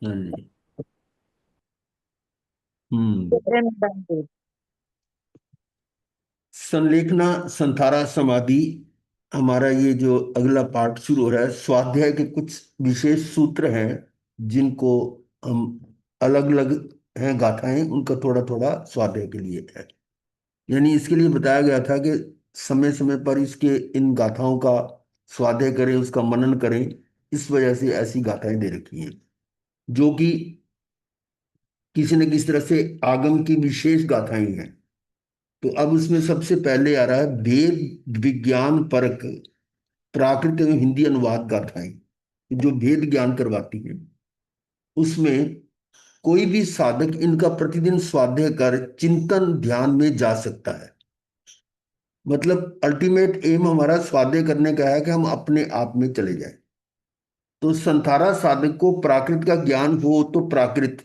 हाँ जी। हम्म। संलेखना संथारा समाधि, हमारा ये जो अगला पार्ट शुरू हो रहा है, स्वाध्याय के कुछ विशेष सूत्र हैं जिनको हम, अलग अलग हैं गाथाएं, उनका थोड़ा थोड़ा स्वाध्याय के लिए है। यानी इसके लिए बताया गया था कि समय समय पर इसके इन गाथाओं का स्वाध्याय करें, उसका मनन करें। इस वजह से ऐसी गाथाएं दे रखी हैं जो कि किसी न किसी तरह से आगम की विशेष गाथाएं हैं। तो अब उसमें सबसे पहले आ रहा है भेद विज्ञान परक प्राकृत एवं हिंदी अनुवाद गाथाएं, जो भेद ज्ञान करवाती हैं। उसमें कोई भी साधक इनका प्रतिदिन स्वाध्याय कर चिंतन ध्यान में जा सकता है। मतलब अल्टीमेट एम हमारा स्वाध्याय करने का है कि हम अपने आप में चले जाएं। तो संथारा साधक को प्राकृत का ज्ञान हो तो प्राकृत,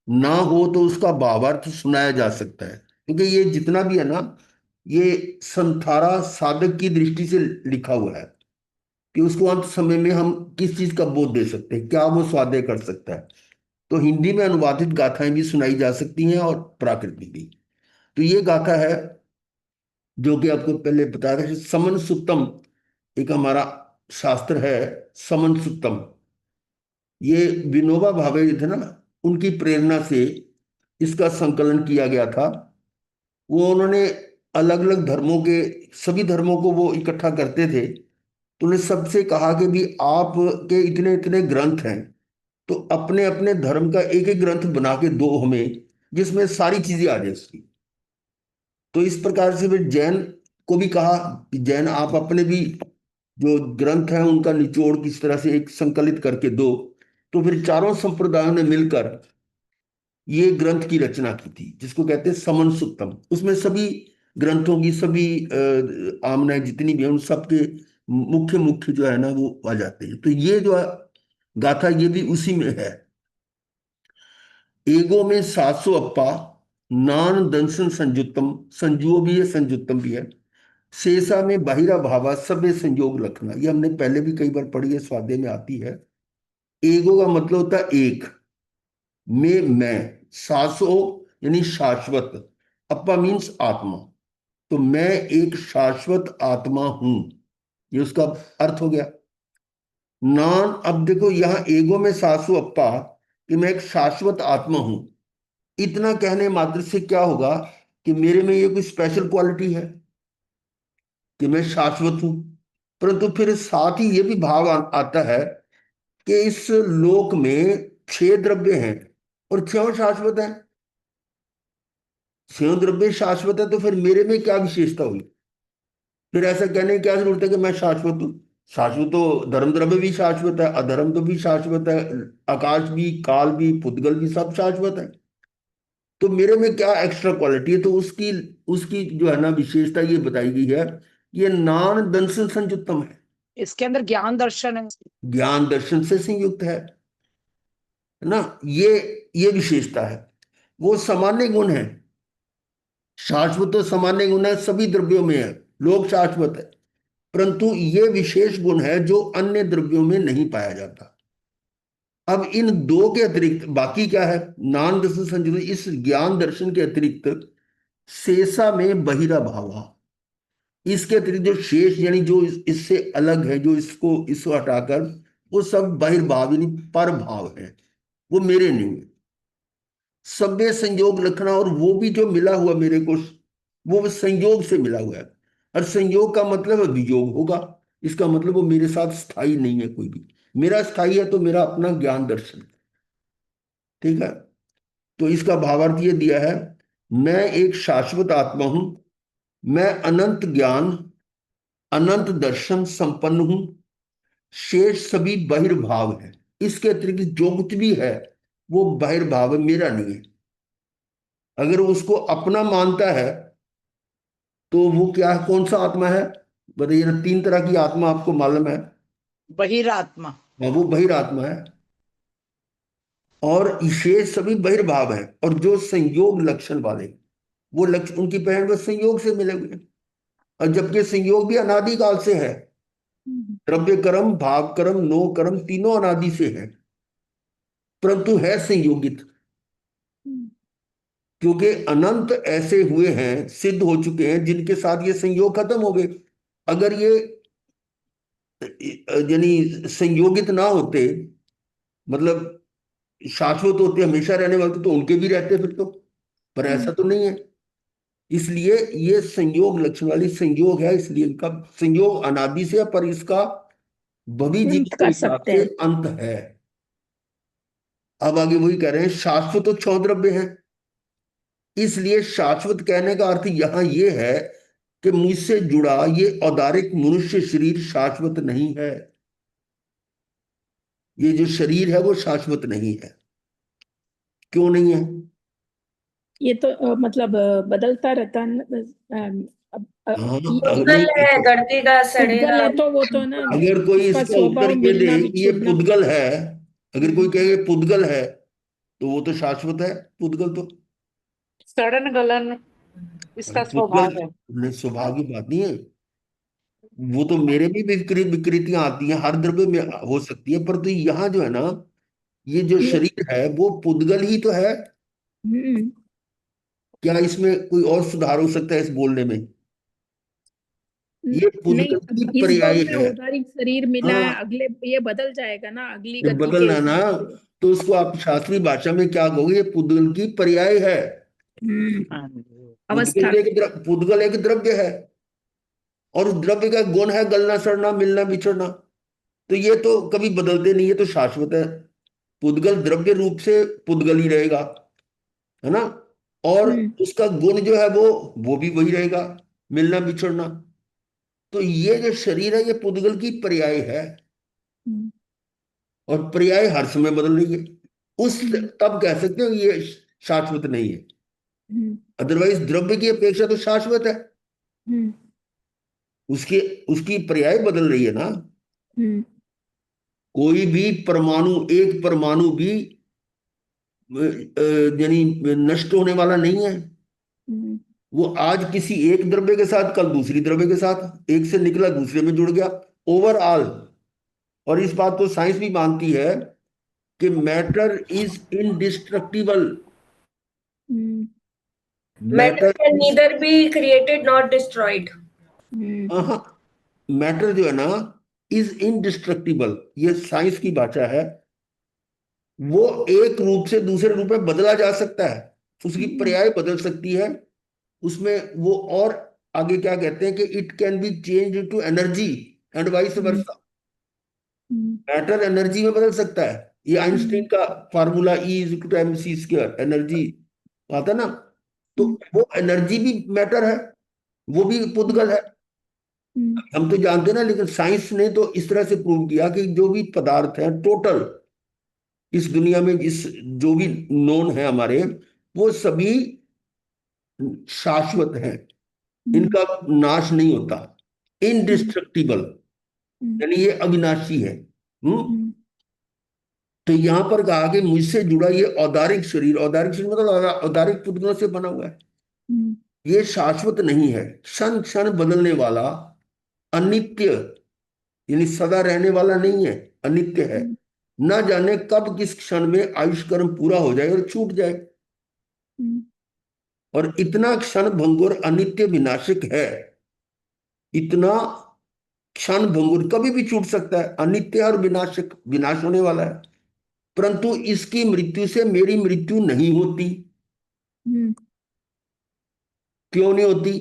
ना हो तो उसका भावार्थ सुनाया जा सकता है, क्योंकि ये जितना भी है ना, ये संथारा साधक की दृष्टि से लिखा हुआ है कि उसको अंत समय में हम किस चीज का बोध दे सकते हैं, क्या वो स्वाध्याय कर सकता है। तो हिंदी में अनुवादित गाथाएं भी सुनाई जा सकती हैं और प्राकृत में भी। तो ये गाथा है जो कि आपको पहले बताया था, समन सुत्तम एक हमारा शास्त्र है। समन सुत्तम, ये विनोबा भावे थे ना, उनकी प्रेरणा से इसका संकलन किया गया था। वो उन्होंने अलग अलग धर्मों के, सभी धर्मों को वो इकट्ठा करते थे। तो उन्हें सबसे कहा कि भी आप के इतने इतने ग्रंथ हैं, तो अपने अपने धर्म का एक एक ग्रंथ बना के दो हमें, जिसमें सारी चीजें आ जाए उसकी। तो इस प्रकार से फिर जैन को भी कहा कि जैन आप अपने भी जो ग्रंथ हैं उनका निचोड़ किस तरह से एक संकलित करके दो। तो फिर चारों संप्रदायों ने मिलकर ये ग्रंथ की रचना की थी, जिसको कहते हैं समन सुत्तम। उसमें सभी ग्रंथों की सभी आमनाएं जितनी भी हैं उन सबके मुख्य मुख्य जो है ना वो आ जाते हैं। तो ये जो गाथा ये भी उसी में है। एगो में सासो अप्पा, नान दंसन संयुक्तम, संजुओ भी है संयुक्तम भी है। शेषा में बहिरा भावा सभ्य संयोग लखना, ये हमने पहले भी कई बार पढ़ी है, स्वाध्याय में आती है। एगो का मतलब होता है एक, में मैं, सासो यानी शाश्वत, अप्पा मीन्स आत्मा। तो मैं एक शाश्वत आत्मा हूं, ये उसका अर्थ हो गया। नान, अब देखो यहां एगो में सासु अप्पा, कि मैं एक शाश्वत आत्मा हूं। इतना कहने मात्र से क्या होगा कि मेरे में ये कोई स्पेशल क्वालिटी है कि मैं शाश्वत हूं। परंतु फिर साथ ही ये भी भाव आता है कि इस लोक में छह द्रव्य हैं और छह शाश्वत हैं। छह द्रव्य शाश्वत है, तो फिर मेरे में क्या विशेषता हुई? फिर ऐसा कहने की क्या जरूरत है कि मैं शाश्वत हूँ? शाश्वत तो धर्म द्रव्य भी शाश्वत है, अधर्म तो भी शाश्वत है, आकाश भी, काल भी, पुद्गल भी, सब शाश्वत है। तो मेरे में क्या एक्स्ट्रा क्वालिटी है? तो उसकी उसकी जो है ना विशेषता ये बताई गई है, ये नान दंसन संयुक्तम है। इसके अंदर ज्ञान दर्शन है। ज्ञान दर्शन से संयुक्त है ना। ये विशेषता है। वो सामान्य गुण है। शाश्वत तो सामान्य गुण है, सभी द्रव्यों में है, लोक शाश्वत है। परंतु ये विशेष गुण है जो अन्य द्रव्यों में नहीं पाया जाता। अब इन दो के अतिरिक्त बाकी क्या है? नान दर्शन संयुक्त, इस ज्ञान दर्शन के अतिरिक्त शेषा में बहिरा भावा, इसके अतिरिक्त जो शेष यानी जो इससे अलग है, जो इसको हटाकर, वो सब बहिर्भाव यानी पर भाव है, वो मेरे नहीं है। सभ्य संयोग लक्षणा, और वो भी जो मिला हुआ मेरे को, वो संयोग से मिला हुआ है। और संयोग का मतलब है वियोग होगा। इसका मतलब वो मेरे साथ स्थायी नहीं है कोई भी। मेरा स्थायी है तो मेरा अपना ज्ञान दर्शन, ठीक है। तो इसका भावार्थ ये दिया है, मैं एक शाश्वत आत्मा हूं, मैं अनंत ज्ञान अनंत दर्शन संपन्न हूं, शेष सभी बहिर्भाव है। इसके अतिरिक्त जो कुछ भी है वो बहिर्भाव है, मेरा नहीं है। अगर वो उसको अपना मानता है तो वो क्या है, कौन सा आत्मा है? बताइए ना, तीन तरह की आत्मा आपको मालूम है। बहिरात्मा। हाँ, वो बहिरात्मा है। और शेष सभी बहिर्भाव है। और जो संयोग लक्षण वाले, वो लक्षण उनकी पहचान बस संयोग से मिले हुए हैं। और जबकि संयोग भी अनादि काल से है। द्रव्य कर्म, भाव कर्म, नो कर्म, तीनों अनादि से है। परंतु है संयोगित। हम्म, क्योंकि अनंत ऐसे हुए हैं, सिद्ध हो चुके हैं, जिनके साथ ये संयोग खत्म हो गए। अगर ये यानी संयोगित ना होते, मतलब शाश्वत होते, हमेशा रहने वाले, तो उनके भी रहते फिर तो। पर ऐसा हम्म, तो नहीं है। इसलिए ये संयोग लक्षण वाली संयोग है, इसलिए इनका संयोग अनादि से है, पर इसका भवी जीवन अंत के कर हिसाब सकते से हैं। अंत है। अब आगे वही कह रहे हैं, शाश्वत तो छह द्रव्य है। इसलिए शाश्वत कहने का अर्थ यहां ये है कि मुझसे जुड़ा ये औदारिक मनुष्य शरीर शाश्वत नहीं है। ये जो शरीर है वो शाश्वत नहीं है। क्यों नहीं है? ये तो मतलब बदलता रहता है हाँ, ये नहीं, पुद्गल है, गढ़ेगा पुद्गल सड़ेगा। है तो वो तो ना, अगर कोई उसका इसका उत्तर स्वभाव ये दे मिलना कि ये बिछुड़ना। पुद्गल है, अगर कोई हम्म, कहे ये पुद्गल है, तो वो तो शाश्वत है। पुद्गल तो, सड़न गलन अरे इसका पुद्गल स्वभाव है। ने स्वभाव की बात नहीं है। वो तो मेरे भी विकृतियां आती हैं, हर द्रव्य में हो सकती है, पर तो यहाँ जो है ना, ये जो ये शरीर है वो पुद्गल ही तो है। हम्म, क्या इसमें कोई और सुधार हो सकता है इस बोलने में? ये नहीं, पुद्गल की अब इस पर्याय दौर में है। औदारिक शरीर मिला है, हाँ, अगले ये बदल जाएगा ना अगली जब गति के बदलना ना, हिसाब से। तो उसको आप शास्त्रीय भाषा में क्या कहोगे? ये पुद्गल की पर्याय है। हम्म, हाँ, अवस्था। पुद्गल एक द्रव्य है, और उस द्रव्य का गुण है गलना, सड़ना, मिलना, बिछड़ना। तो ये तो कभी बदलते नहीं है, तो शाश्वत है। पुद्गल द्रव्य रूप से पुद्गल ही रहेगा, है ना। और हम्म, उसका गुण जो है वो भी वही रहेगा, मिलना, बिछड़ना। तो ये जो शरीर है ये पुद्गल की पर्याय है, हम्म, और पर्याय हर समय बदल रही है। उस हम्म, तब कह सकते हो ये शाश्वत नहीं है। हम्म, अदरवाइज द्रव्य की अपेक्षा तो शाश्वत है। हम्म, उसकी उसकी पर्याय बदल रही है ना। हम्म, कोई भी परमाणु, एक परमाणु भी यानी नष्ट होने वाला नहीं है। हम्म, वो आज किसी एक द्रव्य के साथ, कल दूसरी द्रव्य के साथ, एक से निकला दूसरे में जुड़ गया, ओवरऑल। और इस बात को साइंस भी मानती है कि matter is indestructible. Hmm, matter matter can is, neither be created not destroyed. Hmm, matter जो है ना, इज इनडिस्ट्रक्टिबल, ये साइंस की भाषा है। वो एक रूप से दूसरे रूप में बदला जा सकता है, उसकी हम्म, पर्याय बदल सकती है। उसमें वो, और आगे क्या कहते हैं कि it can be change to energy and vice hmm, versa. Matter energy में बदल सकता है। ये आइंस्टीन का formula, E is to M C square, energy आता ना। तो हम्म, वो एनर्जी भी मैटर है, वो भी पुद्गल है। हम्म, हम तो जानते हैं ना, लेकिन साइंस ने तो इस तरह से प्रूव किया कि जो भी पदार्थ है टोटल इस दुनिया में, इस जो भी नोन है हमारे, वो सभी शाश्वत हैं। हम्म, इनका नाश नहीं होता, हम्म, इनडिस्ट्रक्टिबल, हम्म, यानी ये अविनाशी है। हम्म। हम्म, तो यहां पर कहा कि मुझसे जुड़ा ये औदारिक शरीर, औदारिक शरीर मतलब औदारिक पुतलों से बना हुआ है, हम्म, ये शाश्वत नहीं है, क्षण क्षण बदलने वाला, अनित्य, यानी सदा रहने वाला नहीं है, अनित्य है। हम्म, न जाने कब किस क्षण में आयुष्कर्म पूरा हो जाए और छूट जाए। हम्म, और इतना क्षण भंगुर, अनित्य, विनाशक है। इतना क्षण भंगुर कभी भी छूट सकता है, अनित्य और विनाशक, विनाश होने वाला है। परंतु इसकी मृत्यु से मेरी मृत्यु नहीं होती। हम्म। क्यों नहीं होती?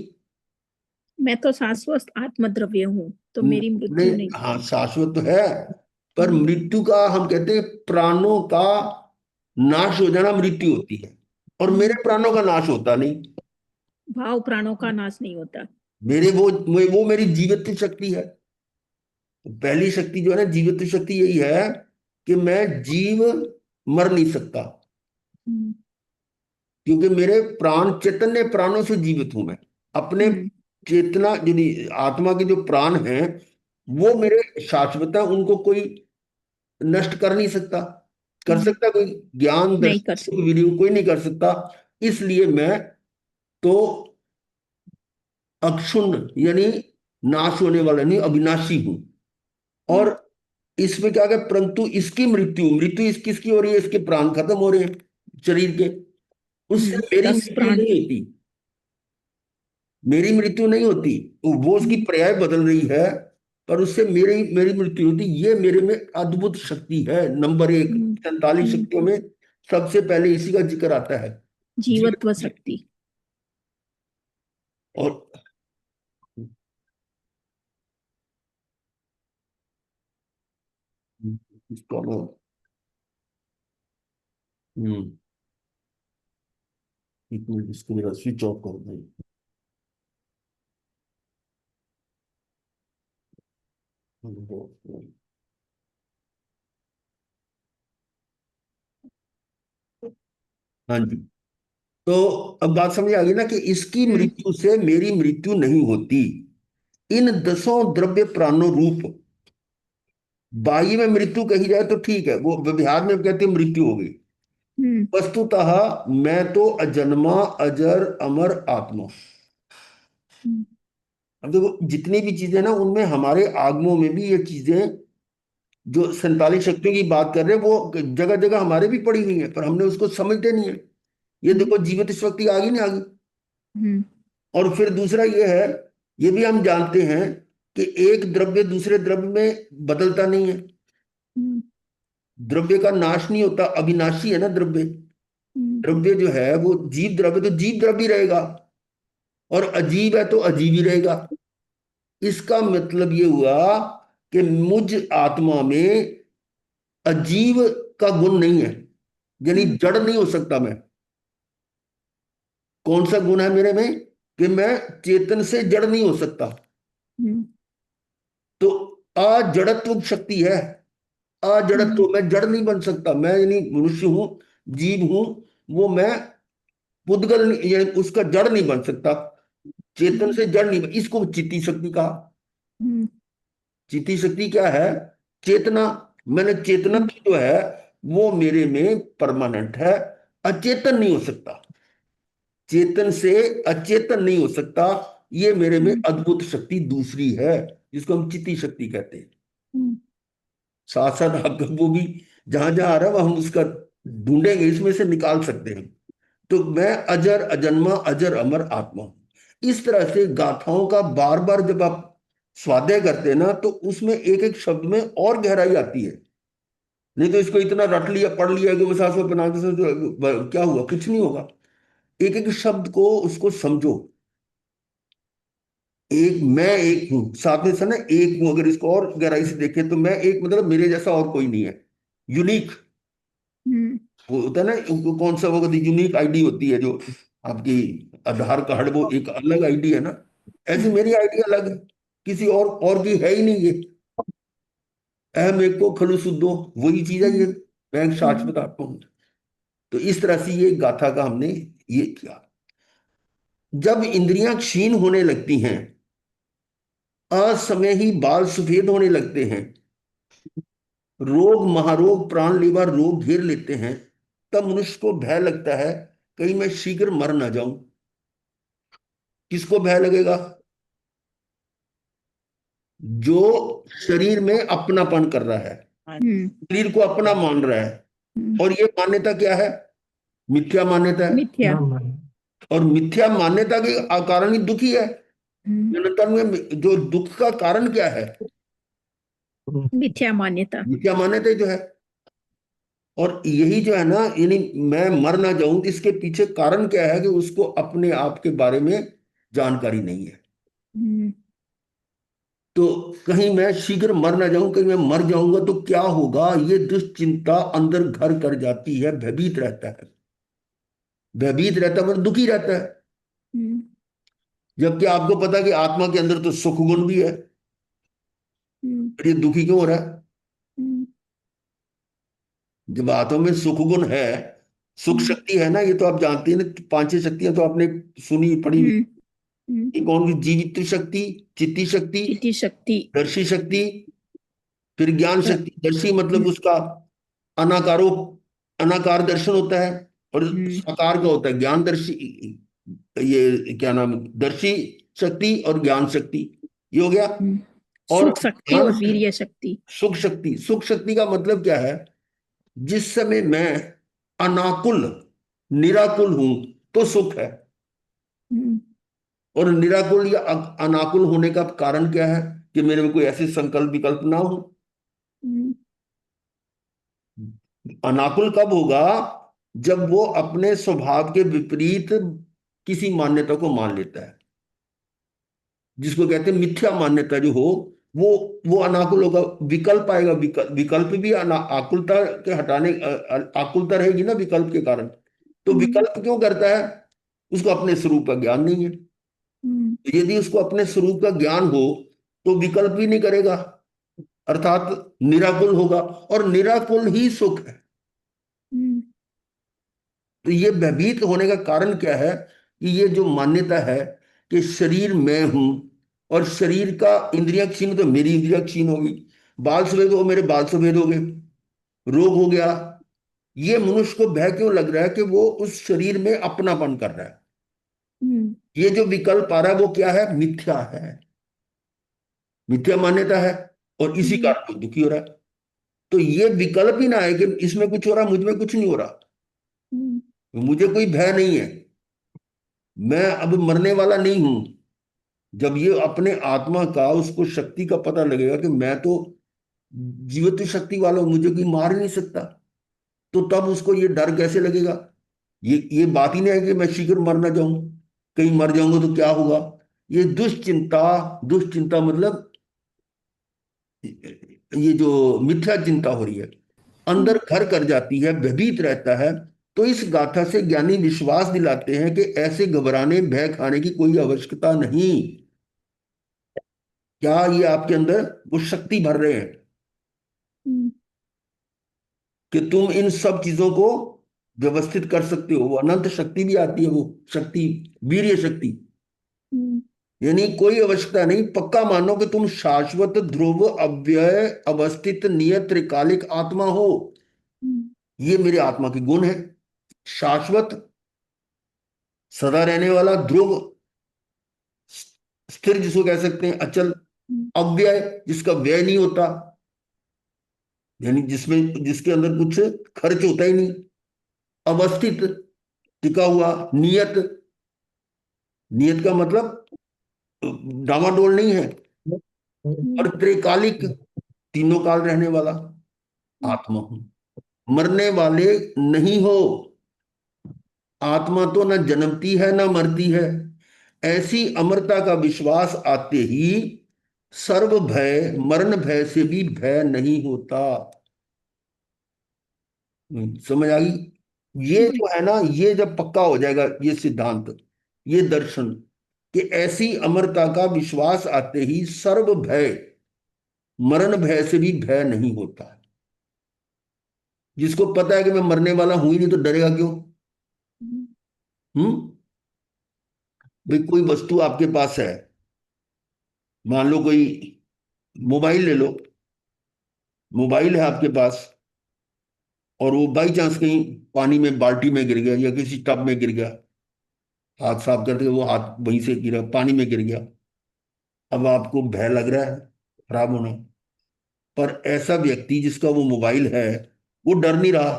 मैं तो शाश्वत आत्मद्रव्य हूँ, तो मेरी नहीं, मृत्यु नहीं। हाँ शाश्वत तो है, पर हम्म, मृत्यु का हम कहते हैं प्राणों का नाश हो जाना मृत्यु होती है, और हम्म, मेरे प्राणों का नाश होता नहीं। भाव प्राणों का नाश नहीं होता। मेरे वो मेरी जीवित शक्ति है। पहली शक्ति जो है ना, जीवित शक्ति, यही है कि मैं जीव मर नहीं सकता, हम्म, क्योंकि मेरे प्राण, चैतन्य प्राणों से जीवित हूं मैं। अपने हम्म, चेतना, यदि आत्मा के जो प्राण हैं वो हम्म, मेरे शाश्वत है, उनको कोई नष्ट कर नहीं सकता। कर हम्म, सकता कोई? ज्ञान नहीं दर्शन कर सुख सकते। विवेक कोई नहीं कर सकता। इसलिए मैं तो अक्षुण्ण, यानी नाश होने वाला नहीं, अविनाशी हूं। और हम्म, इसमें क्या है, परंतु इसकी मृत्यु मृत्यु इस किसकी हो रही है, इसके प्राण खत्म हो रहे हैं शरीर के, उससे मेरी 10 मृत्यु प्राण। नहीं होती, मेरी मृत्यु नहीं होती। वो उसकी पर्याय बदल रही है, पर उससे मेरी मेरी मृत्यु होती। ये मेरे में अद्भुत शक्ति है, नंबर एक। हम्म, 47 हम्म, शक्तियों में सबसे पहले इसी का जिक्र आता है, जीवत्व जीवन। शक्ति। और इसका नाम, हम्म, एक मिनट, इसको मेरा स्विच ऑफ कर दो। हाँ जी। तो अब बात समझ आ गई ना कि इसकी हम्म, मृत्यु से मेरी मृत्यु नहीं होती। इन 10 द्रव्य प्राणों रूप, बाह्य में मृत्यु कही जाए तो ठीक है, वो व्यवहार में कहते हैं मृत्यु हो गई। हम्म, वस्तुतः मैं तो अजन्मा अजर अमर आत्मा। हम्म, अब देखो जितनी भी चीजें ना, उनमें हमारे आगमों में भी ये चीजें, जो 47 शक्तियों की बात कर रहे हैं, वो जगह जगह हमारे भी पड़ी हुई है, पर हमने उसको समझते नहीं है। ये देखो जीवित शक्ति आ गई, नहीं आ गई। हम्म, और फिर दूसरा ये है, ये भी हम जानते हैं कि एक द्रव्य दूसरे द्रव्य में बदलता नहीं है, हम्म, द्रव्य का नाश नहीं होता, अविनाशी है ना द्रव्य। हम्म, द्रव्य जो है वो जीव द्रव्य तो जीव द्रव्य ही रहेगा, और अजीब है तो अजीब ही रहेगा। इसका मतलब ये हुआ कि मुझ आत्मा में अजीब का गुण नहीं है, यानी जड़ नहीं हो सकता मैं। कौन सा गुण है मेरे में, कि मैं चेतन से जड़ नहीं हो सकता। हम्म, तो अजड़त्व शक्ति है, अजड़त्व, मैं जड़ नहीं बन सकता, मैं यानी मनुष्य हूं, जीव हूं, वो मैं पुद्गल यानी उसका जड़ नहीं बन सकता, चेतन से जड़ नहीं इसको चित्ती शक्ति कहा। हम्म, चित्ती शक्ति क्या है, चेतना। मैंने चेतना जो है वो मेरे में परमानेंट है, अचेतन नहीं हो सकता, चेतन से अचेतन नहीं हो सकता। ये मेरे में अद्भुत शक्ति दूसरी है, जिसको हम चित्ती शक्ति कहते हैं। हम्म, साथ साथ आपका वो भी जहां जहां आ रहा है वो हम उसका ढूंढेंगे, इसमें से निकाल सकते हैं। तो मैं अजर अजन्मा अजर अमर आत्मा हूं। इस तरह से गाथाओं का बार बार जब आप स्वाध्याय करते हैं ना, तो उसमें एक एक शब्द में और गहराई आती है। नहीं तो इसको इतना रट लिया पढ़ लिया कि बस आसपास बना के क्या हुआ, कुछ नहीं होगा। एक एक शब्द को उसको समझो। एक मैं एक हूं, साथ में से ना एक हूं, अगर इसको और गहराई से देखें तो मैं एक मतलब मेरे जैसा और कोई नहीं है, यूनिक। हम्म, वो होता है ना, कौन सा वो यूनिक आईडी होती है जो आपकी आधार कार्ड, वो एक अलग आईडी है ना, ऐसे मेरी आईडी अलग है, किसी और की है ही नहीं ये। अहम एक को खलु सुद्धो, वही चीज है ये, मैं एक शाश्वत आत्मा हूं। तो इस तरह से ये गाथा का हमने ये किया। जब इंद्रियां क्षीण होने लगती हैं, असमय ही बाल सफेद होने लगते हैं, रोग महारोग प्राण लेवा रोग घेर लेते हैं, तब मनुष्य को भय लगता है, कहीं मैं शीघ्र मर ना जाऊं। किसको भय लगेगा, जो शरीर में अपनापन कर रहा है, हम्म, शरीर को अपना मान रहा है। हम्म, और ये मान्यता क्या है, मिथ्या मान्यता है। मिथ्या। और मिथ्या मान्यता के कारण ही दुखी है। हम्म, निरंतर में जो दुख का कारण क्या है, मिथ्या मान्यता। मिथ्या मान्यता ही जो है। और यही जो है ना, यानी मैं मर ना जाऊं, इसके पीछे कारण क्या है, कि उसको अपने आप के बारे में जानकारी नहीं है। हम्म, तो कहीं मैं शीघ्र मर ना जाऊं, कहीं मैं मर जाऊंगा तो क्या होगा, ये दुश्चिंता अंदर घर कर जाती है, भयभीत रहता है। भयभीत रहता है मतलब दुखी रहता है। हम्म, जबकि आपको पता है कि आत्मा के अंदर तो सुख गुण भी है, हम्म, फिर ये दुखी क्यों हो रहा है। हम्म, जब आत्मा में सुख गुण है, सुख हम्म, शक्ति है ना, ये तो आप जानते हैं ना, 5 6 शक्तियां तो आपने सुनी पढ़ी हुई। हम्म, हम्म, ये कौन सी, जीवित शक्ति, चित्ती शक्ति, चिति शक्ति। दर्शी शक्ति, फिर ज्ञान प्र- शक्ति। दर्शी मतलब हम्म, उसका अनाकारो, अनाकार दर्शन होता है, और हम्म, साकार का होता है ज्ञान दर्शी। ये क्या नाम है, दर्शी शक्ति और ज्ञान शक्ति, ये हो गया। हम्म, और सुख शक्ति ध्यान और से, वीर्य शक्ति। सुख शक्ति का मतलब क्या है? जिस समय मैं अनाकुल, निराकुल हूं तो सुख है। हम्म, और निराकुल या अनाकुल होने का कारण क्या है? कि मेरे में कोई ऐसे संकल्प विकल्प ना हो। हम्म, अनाकुल कब होगा? जब वो अपने स्वभाव के विपरीत किसी मान्यता को मान लेता है, जिसको कहते हैं मिथ्या मान्यता जो हो, वो अनाकुल होगा। विकल्प आएगा, विकल्प भी आकुलता के हटाने, आकुलता रहेगी ना विकल्प के कारण। तो हम्म, विकल्प क्यों करता है? उसको अपने स्वरूप का ज्ञान नहीं है। हम्म, तो यदि उसको अपने स्वरूप का ज्ञान हो तो विकल्प भी नहीं करेगा, अर्थात निराकुल होगा। और निराकुल ही सुख है। हम्म, तो ये भयभीत होने का कारण क्या है? कि ये जो मान्यता है कि शरीर मैं हूं, और शरीर का इंद्रिया क्षीण तो मेरी इंद्रिया क्षीण होगी, बाल सफेद हो मेरे बाल सफेद हो गए, रोग हो गया। ये मनुष्य को भय क्यों लग रहा है? कि वो उस शरीर में अपनापन कर रहा है। हम्म, ये जो विकल्प आ रहा है वो क्या है? मिथ्या है, मिथ्या मान्यता है। और इसी हम्म, कारण वो दुखी हो रहा है। तो ये विकल्प ही ना है कि इसमें कुछ हो रहा, मुझ में कुछ नहीं हो रहा, हम्म, मुझे कोई भय नहीं है, मैं अब मरने वाला नहीं हूं। जब ये अपने आत्मा का, उसको शक्ति का पता लगेगा कि मैं तो जीवित शक्ति वाला हूं, मुझे कोई मार ही नहीं सकता, तो तब उसको ये डर कैसे लगेगा? ये बात ही नहीं है कि मैं शीघ्र मर ना जाऊं, कहीं मर जाऊंगा तो क्या होगा। ये दुश्चिंता, दुश्चिंता मतलब ये जो मिथ्या चिंता हो रही है, अंदर हम्म, घर कर जाती है, भयभीत रहता है। तो इस गाथा से ज्ञानी विश्वास दिलाते हैं कि ऐसे घबराने, भय खाने की कोई आवश्यकता नहीं। क्या ये आपके अंदर वो शक्ति भर रहे हैं हम्म, कि तुम इन सब चीजों को व्यवस्थित कर सकते हो? वो अनंत शक्ति भी आती है, वो शक्ति, वीर्य शक्ति। हम्म, यानी कोई आवश्यकता नहीं, पक्का मानो कि तुम शाश्वत, ध्रुव, अव्यय, अवस्थित, नियत, त्रिकालिक आत्मा हो। हम्म, ये मेरे आत्मा के गुण है। शाश्वत, सदा रहने वाला, ध्रुव, स्थिर जिसको कह सकते हैं, अचल। हम्म, अव्यय, जिसका व्यय नहीं होता, यानी जिसमें, जिसके अंदर कुछ खर्च होता ही नहीं। अवस्थित, टिका हुआ। नियत, नियत का मतलब डामाडोल नहीं है। और हम्म, त्रिकालिक, तीनों काल रहने वाला आत्मा हूं। मरने वाले नहीं हो। आत्मा तो न जन्मती है न मरती है। ऐसी अमरता का विश्वास आते ही सर्व भय, मरण भय से भी भय नहीं होता। समझ आ गई? ये हम्म, जो है ना, ये जब पक्का हो जाएगा ये सिद्धांत, ये दर्शन, कि ऐसी अमरता का विश्वास आते ही सर्व भय, मरण भय से भी भय नहीं होता। जिसको पता है कि मैं मरने वाला हूं ही नहीं, तो डरेगा क्यों? हम्म, हम्म। भाई कोई वस्तु आपके पास है, मान लो कोई मोबाइल ले लो, मोबाइल है आपके पास, और वो बाई चांस कहीं पानी में, बाल्टी में गिर गया या किसी टब में गिर गया, हाथ साफ करते वो हाथ वहीं से गिरा, पानी में गिर गया। अब आपको भय लग रहा है खराब होना। पर ऐसा व्यक्ति जिसका वो मोबाइल है, वो डर नहीं रहा।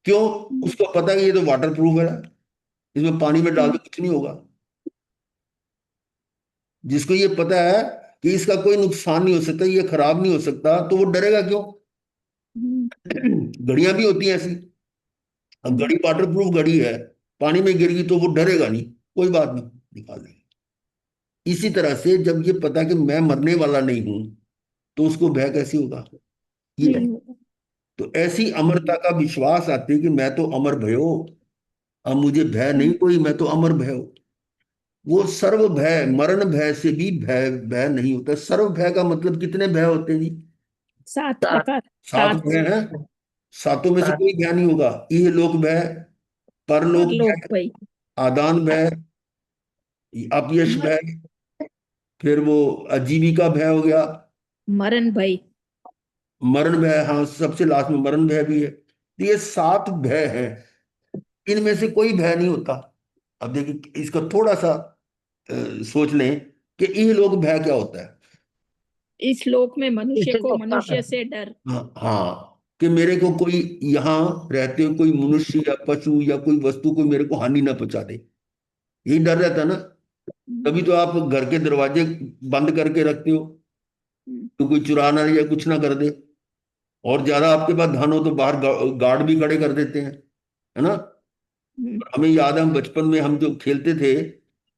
क्यों? हम्म, उसको पता है कि ये तो वाटर प्रूफ है, इसमें पानी में डाल हम्म, के कुछ नहीं होगा। जिसको ये पता है कि इसका कोई नुकसान नहीं हो सकता, ये खराब नहीं हो सकता, तो वो डरेगा क्यों? हम्म, घड़ियां भी होती हैं ऐसी। अब हम्म, घड़ी वाटर प्रूफ घड़ी है, पानी में गिर गई तो वो डरेगा नहीं, कोई बात नहीं, निकाल देंगे। इसी तरह से जब ये पता कि मैं मरने वाला नहीं हूं, तो उसको भय कैसे होगा? ये नहीं है। होगा। तो ऐसी अमरता का विश्वास आते कि मैं तो अमर भयो, अब मुझे भय नहीं हम्म, कोई, मैं तो अमर भयो। वो सर्व भय, मरण भय से भी भय, भय नहीं होता। सर्व भय का मतलब कितने भय होते हैं जी? 7 प्रकार। सात 7। भय हैं। सातों में से कोई भय नहीं होगा। इहलोक भय, परलोक परलोक भय, भई। आदान भय, अपयश मर, भय, फिर वो आजीविका भय हो गया, मरण भई। मरण भय, हाँ सबसे लास्ट में मरण भय भी है। तो ये 7 भय हैं, इनमें से कोई भय नहीं होता। अब देखिए इसका थोड़ा सा सोच लें कि इहलोक भय क्या होता है। इस लोक में मनुष्य को मनुष्य से डर। हाँ हाँ, कि मेरे को कोई यहाँ रहते हुए कोई मनुष्य या पशु या कोई वस्तु को मेरे को हानि ना पहुंचा दे, यही डर रहता है ना। तभी तो आप घर के दरवाजे बंद करके रखते हो, तो कोई चुरा ना ले या कुछ ना कर दे। और ज्यादा आपके पास धन हो तो बाहर गार्ड भी खड़े कर देते हैं, है ना। हमें याद है, हम बचपन में हम जो खेलते थे,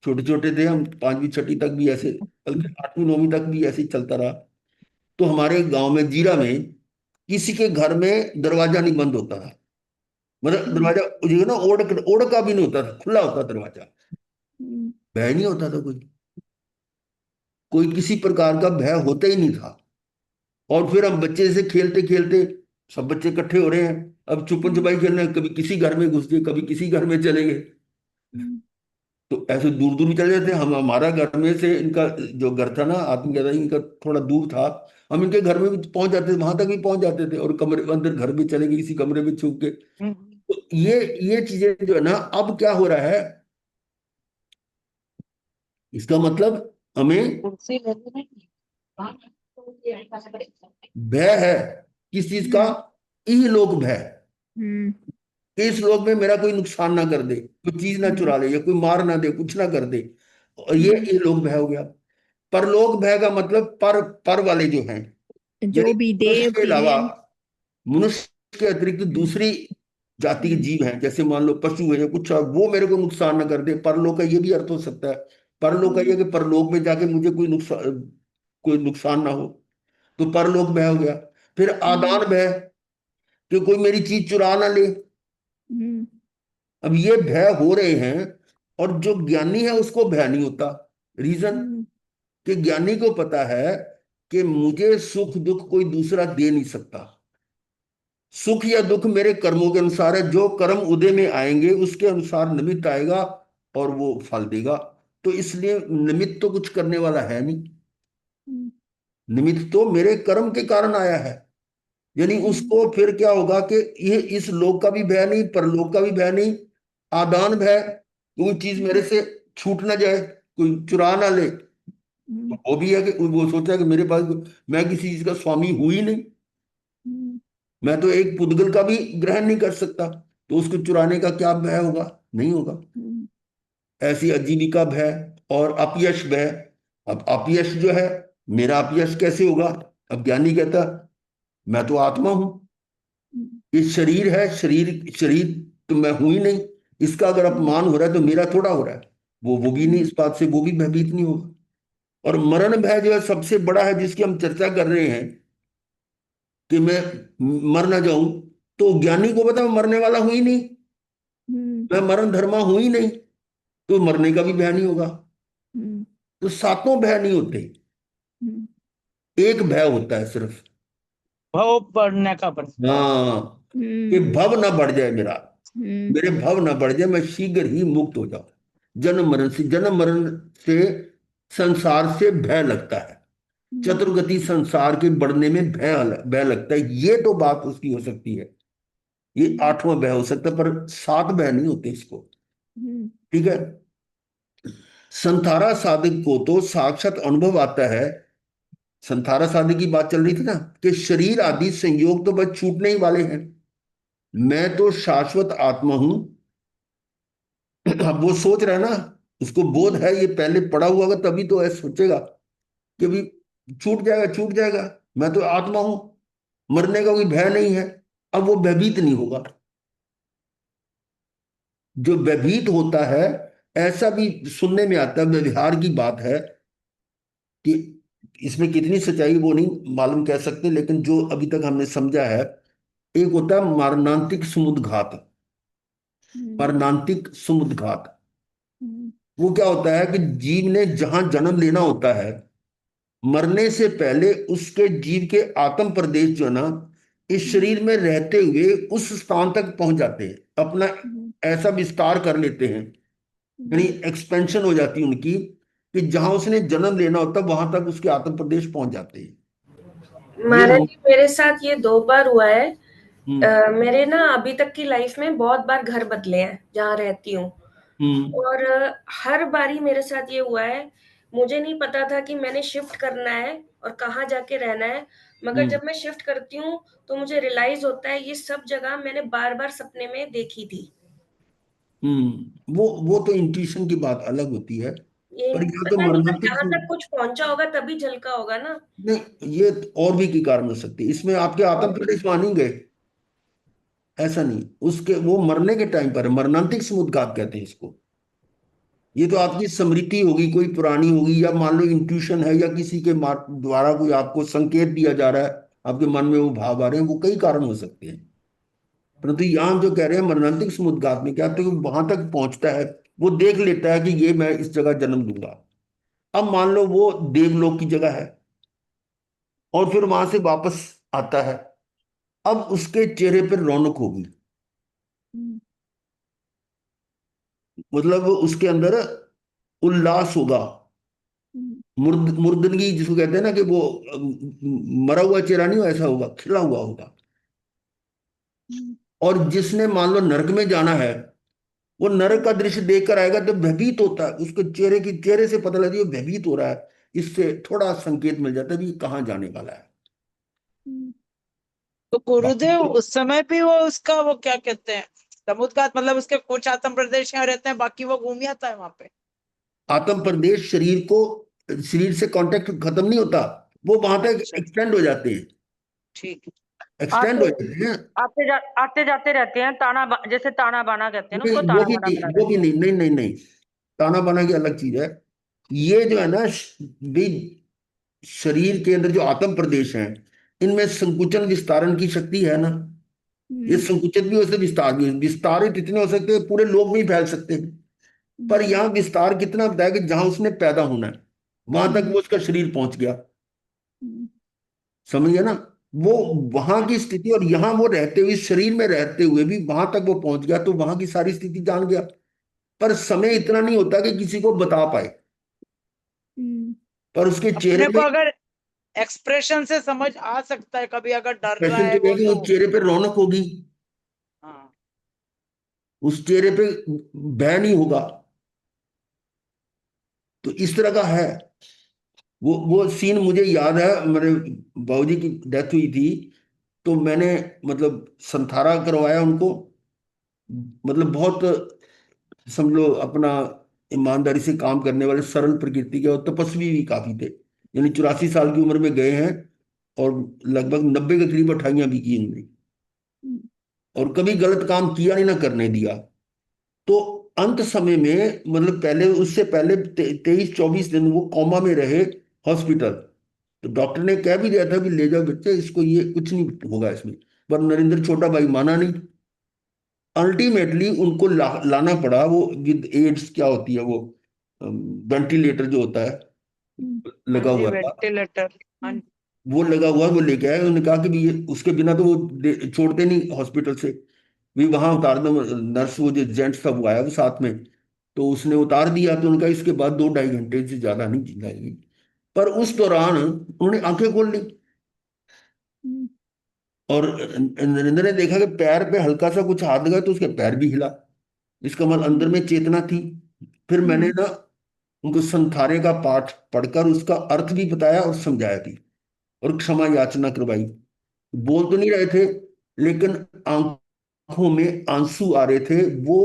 छोटे छोटे थे हम, पांचवी छठी तक भी ऐसे, बल्कि आठवीं नौवीं तक भी ऐसे ही चलता रहा। तो हमारे गांव में जीरा में किसी के घर में दरवाजा नहीं बंद होता था। मतलब दरवाजा जो है ना, ओढ़ ओढ़ का भी नहीं होता था, खुला होता दरवाजा, भय नहीं होता था, कोई कोई किसी प्रकार का भय होता ही नहीं था। और फिर हम बच्चे से खेलते खेलते, सब बच्चे इकट्ठे हो रहे हैं, अब छुपन छुपाई खेलना, कभी किसी घर में घुस गए, कभी किसी घर में चले गए। तो ऐसे दूर दूर भी चले जाते हम। हमारा घर में से इनका जो घर था ना, आत्मज्ञाता इनका थोड़ा दूर था, हम इनके घर में भी पहुंच जाते थे, वहां तक भी पहुंच जाते थे, और कमरे अंदर घर भी चले गए, किसी कमरे में छुप के। तो ये चीजें जो है ना, अब क्या हो रहा है, इसका मतलब हमें कुर्सी ले लो नहीं। भय है। किस चीज का? इहलोक भय, कि इस लोक में मेरा कोई नुकसान ना कर दे, कोई चीज ना चुरा ले, या कोई मार ना दे, कुछ ना कर दे। और ये इहलोक भय हो गया। परलोक भय का मतलब पर वाले जो हैं, जो यानी भी मनुष्य देव के अलावा, देवियन। मनुष्य के अतिरिक्त दूसरी जाति के जीव हैं, जैसे मान लो पशु है या कुछ और, वो मेरे को नुकसान ना कर दे। परलोक का ये भी अर्थ हो सकता है। परलोक का ये कि परलोक में जाके मुझे कोई नुकसान ना हो, तो परलोक भय हो गया। फिर आदान भय, कि कोई मेरी चीज चुरा ना ले। अब ये भय हो रहे हैं, और जो ज्ञानी है उसको भय नहीं होता। रीजन, कि ज्ञानी को पता है कि मुझे सुख दुख कोई दूसरा दे नहीं सकता। सुख या दुख मेरे कर्मों के अनुसार है, जो कर्म उदय में आएंगे उसके अनुसार निमित्त आएगा, और वो फल देगा। तो इसलिए निमित्त तो कुछ करने वाला है नहीं, निमित्त तो मेरे कर्म के कारण आया है। यानी उसको फिर क्या होगा कि ये इस लोक का भी भय नहीं, परलोक का भी भय नहीं, आदान भय, कोई चीज मेरे से छूट ना जाए, कोई चुरा ना ले। वो भी है कि वो सोचा है कि मेरे पास, मैं किसी चीज का स्वामी हूं ही नहीं, मैं तो एक पुद्गल का भी ग्रहण नहीं कर सकता, तो उसको चुराने का क्या भय होगा? नहीं होगा। ऐसी आजीविका भय और अपयश भय। अब अपयश जो है, मेरा अपयश कैसे होगा? अब ज्ञानी कहता, मैं तो आत्मा हूं, ये शरीर है, शरीर शरीर तो मैं हूं ही नहीं, इसका अगर अपमान हो रहा है तो मेरा थोड़ा हो रहा है। वो भी नहीं, इस बात से वो भी भयभीत नहीं होगा। और मरण भय जो है सबसे बड़ा है, जिसकी हम चर्चा कर रहे हैं, कि मैं मर ना जाऊं। तो ज्ञानी को पता मैं मरने वाला हूं ही नहीं, मैं मरण धर्मा हूं ही नहीं, तो मरने का भी भय नहीं होगा। तो सातों भय नहीं होते, एक भय होता है सिर्फ। भाव बढ़ने का बढ़ता है। हाँ, कि भव ना बढ़ जाए मेरा, मेरे भव ना बढ़ जाए, मैं शीघ्र ही मुक्त हो जाऊं। जन्म मरण से, संसार से भय लगता है, चतुर्गति संसार के बढ़ने में भय भय लगता है। ये तो बात उसकी हो सकती है, ये आठवां भय हो सकता है, पर सात भय नहीं होते इसको। ठीक है। संथारा साधक को तो साक्षात अनुभव आता है। संथारा साधक की बात चल रही थी ना, कि शरीर आदि संयोग तो बस छूटने ही वाले हैं, मैं तो शाश्वत आत्मा हूं। अब वो सोच रहा है ना, उसको बोध है, ये पहले पड़ा हुआ होगा तभी तो ऐसा सोचेगा कि भी छूट जाएगा, छूट जाएगा, मैं तो आत्मा हूं, मरने का कोई भय नहीं है। अब वो भयभीत नहीं होगा। जो भयभीत होता है, ऐसा भी सुनने में आता है, व्यवहार की बात है, कि इसमें कितनी सच्चाई वो नहीं मालूम कह सकते, लेकिन जो अभी तक हमने समझा है, एक होता है मारणांतिक समुद्घात। मरणांतिक समुद्घात, वो क्या होता है कि जीव ने जहां जन्म लेना होता है, मरने से पहले उसके जीव के आत्म प्रदेश जो है ना, इस शरीर में रहते हुए उस स्थान तक पहुंच जाते हैं, अपना ऐसा विस्तार कर लेते हैं, यानी एक्सपेंशन हो जाती है उनकी, कि जहां उसने जन्म लेना होता है वहां तक उसके आत्म प्रदेश पहुंच जाते हैं। ये महाराज हो। जी, मेरे साथ ये 2 बार हुआ है। हम्म मेरे ना अभी तक की लाइफ में बहुत बार घर बदले हैं जहाँ रहती हूँ। हम्म और हर बारी मेरे साथ ये हुआ है, मुझे नहीं पता था कि मैंने शिफ्ट करना है और कहाँ जाके रहना है, मगर जब मैं शिफ्ट करती हूँ तो मुझे रियलाइज होता है ये सब जगह मैंने बार बार सपने में देखी थी। वो तो इंट्यूशन की बात अलग होती है। ये पर यहाँ तो पता नहीं, पर मर्मांतिक जहां तक कुछ पहुंचा होगा तभी झलका होगा ना। नहीं, ये और भी की कारण हो सकती है। इसमें आपके आत्म और प्रदेश मान ही गए, ऐसा नहीं। उसके वो मरने के टाइम पर है, मरणांतिक समुद्घात कहते हैं इसको। ये तो आपकी स्मृति होगी, कोई पुरानी होगी, या मान लो इंट्यूशन है, या किसी के द्वारा कोई आपको संकेत दिया जा रहा है, आपके मन में वो भाव आ रहे हैं, वो कई कारण हो सकते हैं। परंतु यहाँ हम जो कह रहे हैं मरणांतिक समुद्घात में क्या, तो वहां तक पहुंचता है, वो देख लेता है कि ये मैं इस जगह जन्म लूंगा। अब मान लो वो देवलोक की जगह है, और फिर वहां से वापस आता है। अब उसके चेहरे पर रौनक होगी, हम्म, मतलब उसके अंदर उल्लास होगा। हम्म, मुर्दनगी जिसको कहते हैं ना, कि वो मरा हुआ चेहरा नहीं हो, ऐसा होगा, खिला हुआ होगा। हम्म, और जिसने मान लो नरक में जाना है, वो नरक का दृश्य देख कर आएगा, जब भयभीत होता है, उसके चेहरे से पता लगता है ये भयभीत हो रहा है। इससे थोड़ा संकेत मिल जाता है भी ये कहाँ जाने वाला है। हम्म, तो बाकी गुरुदेव तो उस समय भी वो उसका वो क्या कहते हैं, समुद्घात मतलब उसके कुछ आत्म प्रदेश यहाँ रहते हैं, बाकी वो घूम ही आता है वहां पे। आत्म प्रदेश शरीर से कांटेक्ट खत्म नहीं होता, वो वहां तक अच्छा एक्सटेंड हो जाते हैं। ठीक है। एक्सटेंड हो आते जाते हैं। आते जाते रहते हैं, जैसे ताना बाना कहते हैं ना, नहीं, उसको वो ताना भी बाना नहीं, करा वो भी रहता है। नहीं, नहीं, नहीं, नहीं। ताना बाना की अलग चीज है। ये जो है ना, भी शरीर के अंदर जो आत्म प्रदेश है, इनमें संकुचन विस्तारण की शक्ति है ना। ये हम्म, संकुचित भी हो सकते, विस्तार भी विस्तारित इतने हो सकते हैं, पूरे लोग में ही फैल सकते हैं। पर हम्म, यहाँ विस्तार कितना बताया कि जहां उसने पैदा होना है, वहां तक हम्म, वो उसका शरीर पहुंच गया। हम्म, समझ गया ना। वो वहां की स्थिति, और यहाँ वो रहते हुए, शरीर में रहते हुए भी वहां तक वो पहुंच गया, तो वहां की सारी स्थिति जान गया। पर समय इतना नहीं होता कि किसी को बता पाए। हम्म, पर उसके चेहरे अपने को में अगर एक्सप्रेशन से समझ आ सकता है, कभी अगर डर रहा एक्सप्रेशन है तो वो है कि तो। उस चेहरे पे रौनक होगी, हाँ। उस चेहरे पे भय नहीं होगा। तो इस तरह का है। वो सीन मुझे याद है, मेरे बाबूजी की डेथ हुई थी, तो मैंने मतलब संथारा करवाया उनको। मतलब बहुत, समझ लो अपना, ईमानदारी से काम करने वाले, सरल प्रकृति के, और तपस्वी भी काफी थे। यानी 84 साल की उम्र में गए हैं, और लगभग 90 के करीब अठाइयां भी की उन्होंने, हम्म, और कभी गलत काम किया नहीं, ना करने दिया। तो अंत समय में, मतलब पहले, उससे पहले 23-24 दिन वो कोमा में रहे, हॉस्पिटल। तो डॉक्टर ने कह भी दिया था कि ले जाओ बच्चे इसको, ये कुछ नहीं होगा इसमें। पर नरेंद्र छोटा भाई माना नहीं। अल्टीमेटली उनको लाना पड़ा, वो विद एड्स क्या होती है वो, वेंटिलेटर जो होता है, हम्म, हाँ लगा जी हुआ था। वेंटिलेटर। हाँ हम्म, जी। वो लगा हुआ, वो लेके आए। उन्होंने कहा कि भी ये उसके बिना तो वो छोड़ते नहीं हॉस्पिटल से। भी वहां उतार दो, नर्स वो जो जेंट्स था वो आया वो साथ में, तो उसने उतार दिया। तो उनका इसके बाद 2-2.5 घंटे से ज्यादा नहीं जिंदा। पर उस दौरान उन्होंने आंखें खोल ली, हम्म, और नरेंद्र ने देखा कि पैर पे हल्का सा कुछ हाथ लगा, तो उसके पैर भी हिला। इसका मतलब अंदर में चेतना थी। फिर मैंने हम्म, ना उनको संथारे का पाठ पढ़कर उसका अर्थ भी बताया और समझाया भी, और क्षमा याचना करवाई। बोल तो नहीं रहे थे, लेकिन आंखों में आंसू आ रहे थे। वो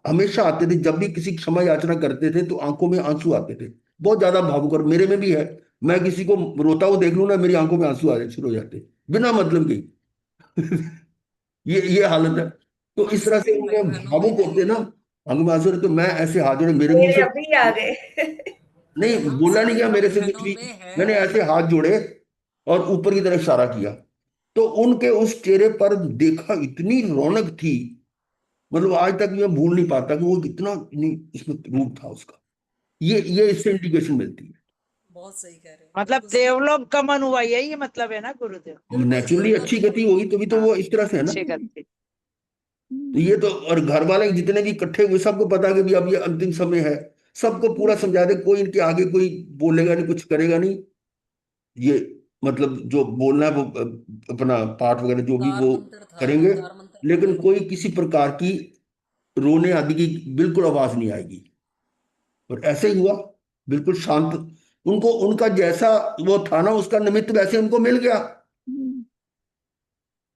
हमेशा आते थे, जब भी किसी क्षमा याचना करते थे तो आंखों में आंसू आते थे। बहुत ज्यादा भावुक, और मेरे में भी है। मैं किसी को रोता हुआ देख लूं ना, मेरी आंखों में आंसू आ शुरू हो जाते, बिना मतलब के। ये हालत है। तो हम इस तरह से सभी भाई उनमें बहनों में भावुक है होते ये। ना, आंखों में आंसू आ रहे, तो मैं ऐसे हाथ जोड़े, मेरे मुंह मेरे से अभी आ गए। नहीं हम बोला, नहीं सभी किया मेरे भाई से कुछ बहनों भी। में है। मैंने ऐसे हाथ जोड़े और ऊपर की तरफ इशारा किया। तो उनके उस चेहरे पर देखा, इतनी रौनक थी। मतलब आज तक मैं भूल नहीं पाता कि वो कितना नहीं इसमें रूप था उसका। ये इससे इंडिकेशन मिलती है। बहुत सही कह रहे हैं, मतलब बिल्कुल सही। देवलोक का मन हुआ, यही मतलब है ना गुरुदेव। बिल्कुल नेचुरली अच्छी देवलोक। गति होगी तभी तो हाँ वो इस तरह से है ना। अच्छी करती। तो ये तो, और घर वाले जितने भी इकट्ठे हुए, सबको पता कि भी अब ये अंतिम समय है। सबको पूरा समझा दे, कोई इनके आगे कोई बोलेगा नहीं, कुछ करेगा नहीं। ये मतलब जो बोलना है वो अपना पाठ वगैरह जो भी उद्धार वो मंत्र था, करेंगे। उद्धार मंत्र लेकिन पढ़ेंगे। कोई किसी प्रकार की रोने आदि की बिल्कुल आवाज नहीं आएगी। और ऐसे ही हुआ। बिल्कुल शांत। उनको उनका जैसा वो था ना, उसका निमित्त वैसे उनको मिल गया।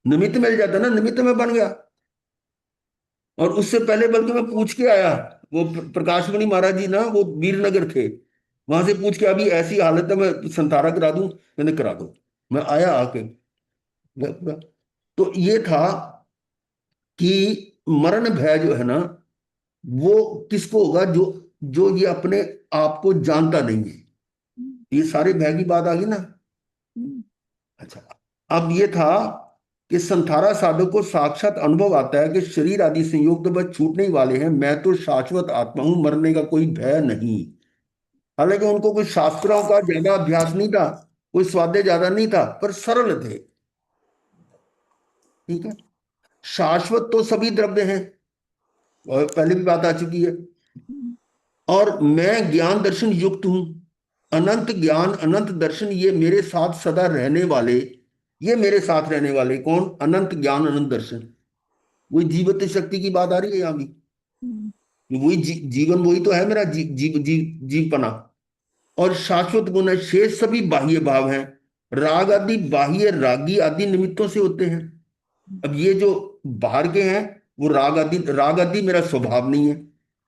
निमित्त मिल जाता ना, निमित्त में बन गया। और उससे पहले बल्कि मैं पूछ के आया, वो प्रकाशमणि महाराज जी ना, वो वीरनगर थे, वहां से पूछ के, अभी ऐसी हालत है मैं संतारा करा दूं, मैंने करा दो। मैं आया आके पूरा। तो ये था कि मरण भय जो है ना, वो किसको होगा, जो जो ये अपने आप को जानता नहीं है। ये सारे भय की बात आ गई ना। अच्छा, अब ये था कि संथारा साधक को साक्षात अनुभव आता है कि शरीर आदि संयोग तो बस छूटने ही वाले हैं, मैं तो शाश्वत आत्मा हूं, मरने का कोई भय नहीं। हालांकि उनको कोई शास्त्रों का ज्यादा अभ्यास नहीं था, कोई स्वाध्याय ज्यादा नहीं था, पर सरल थे। ठीक है। शाश्वत तो सभी द्रव्य हैं, और पहले भी बात आ चुकी है। और मैं ज्ञान दर्शन युक्त हूं, अनंत ज्ञान अनंत दर्शन, ये मेरे साथ सदा रहने वाले। ये मेरे साथ रहने वाले कौन? अनंत ज्ञान अनंत दर्शन। वही जीवत शक्ति की बात आ रही है यहाँ भी। वही जीवन वही तो है मेरा जीवपना। और शाश्वत गुण है, शेष सभी बाह्य भाव हैं। राग आदि बाह्य रागी आदि निमित्तों से होते हैं। अब ये जो बाहर के हैं, वो राग आदि मेरा स्वभाव नहीं है,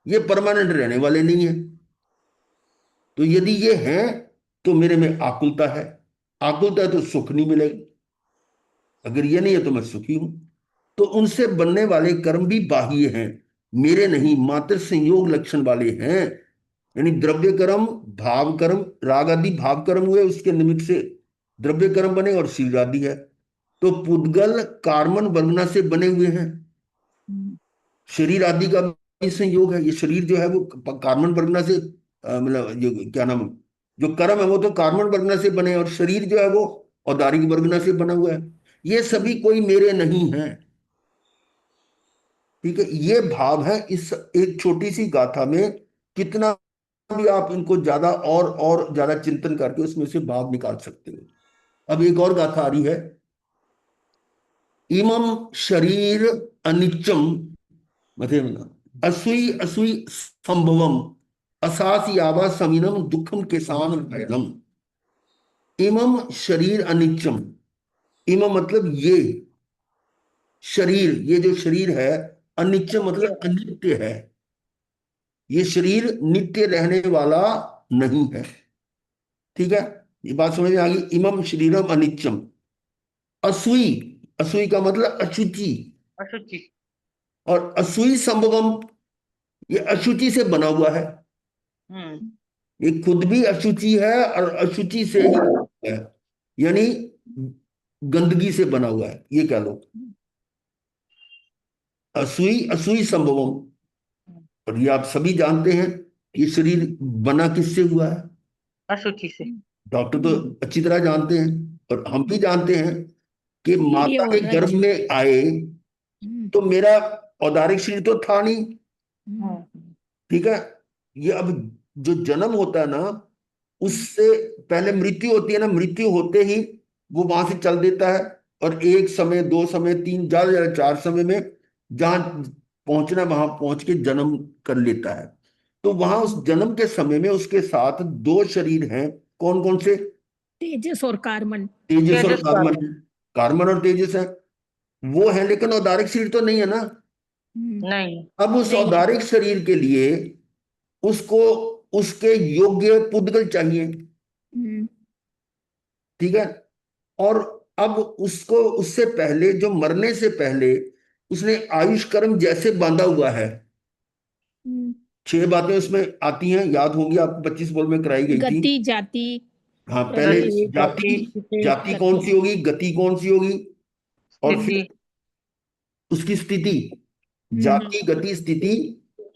ये परमानेंट रहने वाले नहीं है। तो यदि ये हैं तो मेरे में आकुलता है। आकुलता है तो सुख नहीं मिलेगा, अगर ये नहीं है तो मैं सुखी हूं। तो उनसे बनने वाले कर्म भी बाह्य हैं, मेरे नहीं, मात्र संयोग लक्षण वाले हैं। यानी द्रव्य कर्म, भाव कर्म, राग आदि भाव कर्म हुए, उसके निमित्त से द्रव्य कर्म बने, और शरीर आदि है। तो पुद्गल कार्बन वर्गना से बने हुए हैं। शरीर आदि का भी संयोग है। ये शरीर जो है वो कार्बन वर्गना से मतलब जो क्या नाम, जो कर्म है वो तो कार्बन वर्गना से बने, और शरीर जो है वो औदारिक वर्गना से बना हुआ है। ये सभी कोई मेरे नहीं है। ठीक है। ये भाव है इस एक छोटी सी गाथा में। कितना भी आप इनको ज्यादा और ज्यादा चिंतन करके उसमें से भाव निकाल सकते हो। अब एक और गाथा आ रही है। इमम शरीर अनिच्चम, मतलब असुई असुई संभवम, असास यावा समीनम दुखम केसान भयनम। इमम शरीर अनिच्चम। इमम मतलब ये शरीर, ये जो शरीर है, अनिच्चम मतलब अनित्य है। ये शरीर नित्य रहने वाला नहीं है। ठीक है। ये बात समझ में आ गई। इमम शरीरम अनिच्चम। असुई, असुई का मतलब अशुचि। अशुचि। और असुई संभवम, ये अशुचि से बना हुआ है। हम्म। ये खुद भी अशुचि है और अशुचि से ही है, यानी गंदगी से बना हुआ है, ये कह लो। असुई असुई संभवम। और ये आप सभी जानते हैं, ये शरीर बना किससे हुआ है? अशुचि से। डॉक्टर तो अच्छी तरह जानते हैं, और हम भी जानते हैं कि वीर्य माता के और गर्भ रज। में आए तो मेरा औदारिक शरीर तो था नहीं। ठीक है। ये अब जो जन्म होता है ना, उससे पहले मृत्यु होती है ना, मृत्यु होते ही वो वहां से चल देता है, और एक समय, दो समय, तीन, ज्यादा ज्यादा चार समय में जहां पहुंचना वहां पहुंच के जन्म कर लेता है। तो वहां उस जन्म के समय में उसके साथ दो शरीर हैं। कौन कौन से? तेजस और कार्बन। तेजस और तेजस कार्बन। कार्बन। कार्बन और तेजस है, वो है, लेकिन औदारिक शरीर तो नहीं है ना। नहीं। अब उस नहीं है। औदारिक शरीर के लिए उसको उसके योग्य पुद्गल चाहिए। ठीक है। और अब उसको उससे पहले, जो मरने से पहले उसने आयुष कर्म जैसे बांधा हुआ है। छह बातें उसमें आती हैं, याद होंगी, आप 25 बोल में कराई गई थी। गति, जाति, हाँ, पहले प्रवेश, गति, जाति। गति, स्थिति। जाति कौन गति। सी होगी, गति कौन सी होगी, और स्थिति। फिर उसकी स्थिति। जाति, गति, स्थिति,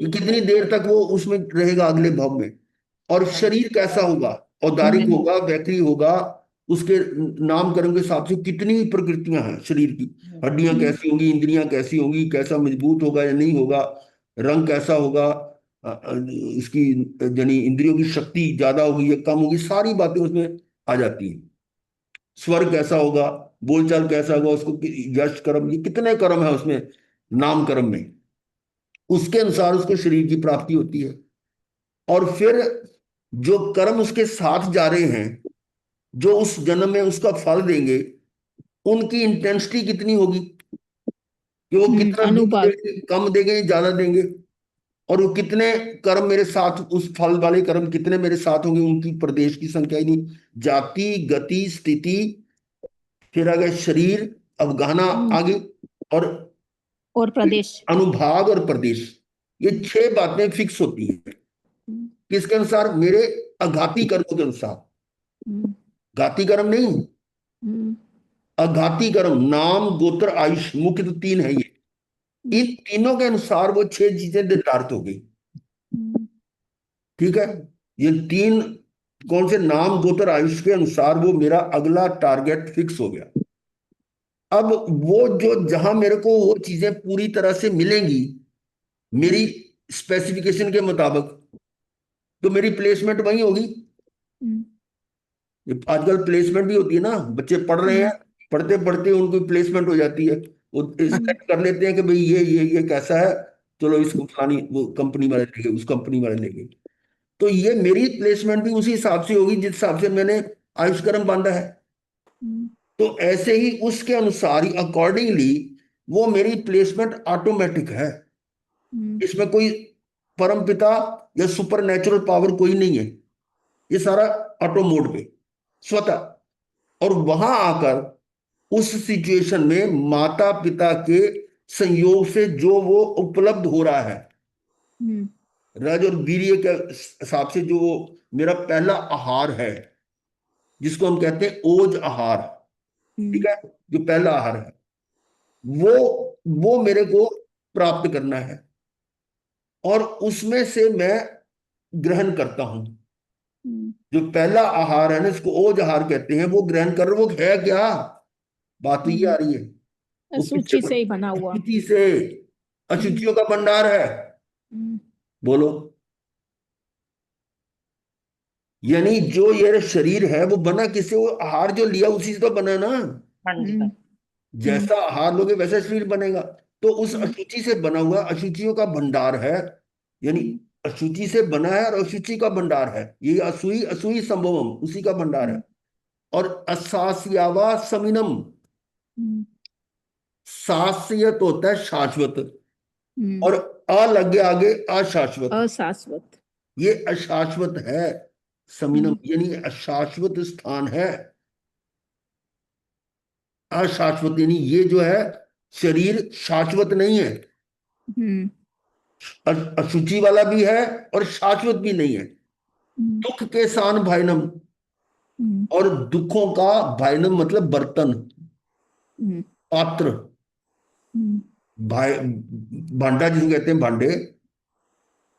ये कितनी देर तक वो उसमें रहेगा अगले भाव में। और शरीर कैसा होगा, औदारिक होगा, वैक्री होगा, उसके नामकरण के हिसाब से कितनी प्रकृतियां हैं शरीर की। हड्डियां कैसी होंगी, इंद्रियां कैसी होंगी, कैसा मजबूत होगा या नहीं होगा, रंग कैसा होगा, इसकी यानी इंद्रियों की शक्ति ज्यादा होगी या कम होगी, सारी बातें उसमें आ जाती हैं। स्वर कैसा होगा, बोलचाल कैसा होगा, उसको यश कर्म, ये कितने कर्म है उसमें, नाम कर्म में, उसके अनुसार उसको शरीर की प्राप्ति होती है। और फिर जो कर्म उसके साथ जा रहे हैं, जो उस जन्म में उसका फल देंगे, उनकी इंटेंसिटी कितनी होगी, कि वो कितना दुख अनुभाग। देंगे, कम देंगे, ज्यादा देंगे, और वो कितने कर्म मेरे साथ, उस फल वाले कर्म कितने मेरे साथ होंगे, उनकी प्रदेश की संख्या ही नहीं, जाति, गति, स्थिति, फिर आ गए शरीर, अवगाहना आगे, और और प्रदेश। अनुभाग और प्रदेश। ये 6 बातें फिक्स होती हैं। किसके अनुसार? मेरे अघाती कर्मों के अनुसार। घाती कर्म नहीं, अघाती कर्म, नाम, गोत्र, आयुष, मुख्य तो 3 है ये। इन तीनों के अनुसार वो 6 चीजें निर्धारित हो गई। ठीक है, ये 3 कौन से? नाम, गोत्र, आयुष के अनुसार वो मेरा अगला टारगेट फिक्स हो गया। अब वो जो जहां मेरे को वो चीजें पूरी तरह से मिलेंगी मेरी स्पेसिफिकेशन के मुताबिक, तो मेरी प्लेसमेंट वही होगी। ये आजकल प्लेसमेंट भी होती है ना, बच्चे पढ़ रहे हैं, पढ़ते पढ़ते उनको प्लेसमेंट हो जाती है, वो सेलेक्ट कर लेते हैं कि भाई ये कैसा है, चलो इसको फलानी वो कंपनी वाले लेंगे, उस कंपनी वाले लेंगे। तो ये मेरी प्लेसमेंट भी उसी हिसाब से होगी जिस हिसाब से मैंने आयुष्कर्म बांधा है। तो ऐसे ही उसके अनुसार ही अकॉर्डिंगली वो मेरी प्लेसमेंट ऑटोमेटिक है। इसमें कोई परम पिता या सुपर नेचुरल पावर कोई नहीं है, ये सारा ऑटो मोड पे स्वतः। और वहां आकर उस सिचुएशन में माता पिता के संयोग से जो वो उपलब्ध हो रहा है, रज और वीर्य के हिसाब से, जो मेरा पहला आहार है, जिसको हम कहते हैं ओज आहार, ठीक है, जो पहला आहार है, वो वो मेरे को प्राप्त करना है, और उसमें से मैं ग्रहण करता हूं। जो पहला आहार है ना, इसको ओज आहार कहते हैं, वो ग्रहण कर रहे, वो है क्या? बात तो ये आ रही है, वो किससे? सूची से ही बना हुआ। अशुचि से। अशुचियों का भंडार है। बोलो। यानी जो ये शरीर है वो बना किससे? वो आहार जो लिया उसी से तो बना ना। हाँ जी हाँ। जैसा आहार लोगे वैसा शरीर बनेगा। तो उस अशुचि से बना हुआ अशुचियों का भंडार है, यानी अशुचि से बना है और अशुचि का भंडार है, ये असुई असुई संभवम, उसी का भंडार है। और असास्यावा समिनम, शाश्वत होता है शाश्वत, और अ लग गया आगे अशाश्वत, अशाश्वत। ये अशाश्वत है। समिनम यानी अशाश्वत स्थान है। अशाश्वत यानी ये जो है शरीर शाश्वत नहीं है, अशुचि वाला भी है और शाश्वत भी नहीं है। दुख के सान भाइनम, और दुखों का भाइनम मतलब बर्तन, पात्र, भाई, भांडा जिसको कहते हैं, भांडे,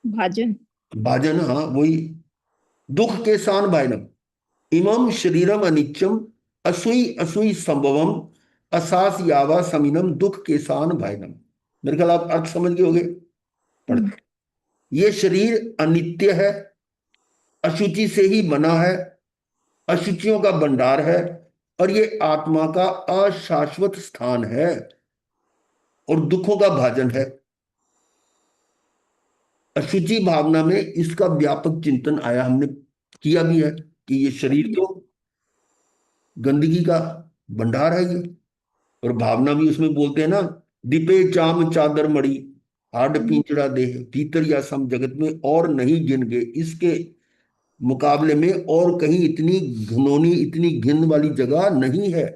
भाजन। भाजन, हाँ वही। दुख के सान भाइनम, इमम शरीरम अनित्यम, असुई असुई संभवम, असास यावा समीनम, दुख के सान भाइनम। मेरे ख्याल आप अर्थ समझ गए होगे पढ़ते। ये शरीर अनित्य है, अशुचि से ही बना है, अशुचियों का भंडार है, और ये आत्मा का अशाश्वत स्थान है, और दुखों का भाजन है। अशुचि भावना में इसका व्यापक चिंतन आया, हमने किया भी है कि ये शरीर तो गंदगी का भंडार है ये। और भावना भी उसमें बोलते हैं ना, दीपे चाम चादर मणि, हाड पिंजड़ा देह, भीतर या सम जगत में और नहीं गिन गए, इसके मुकाबले में और कहीं इतनी घिनौनी, इतनी घिन वाली जगह नहीं है।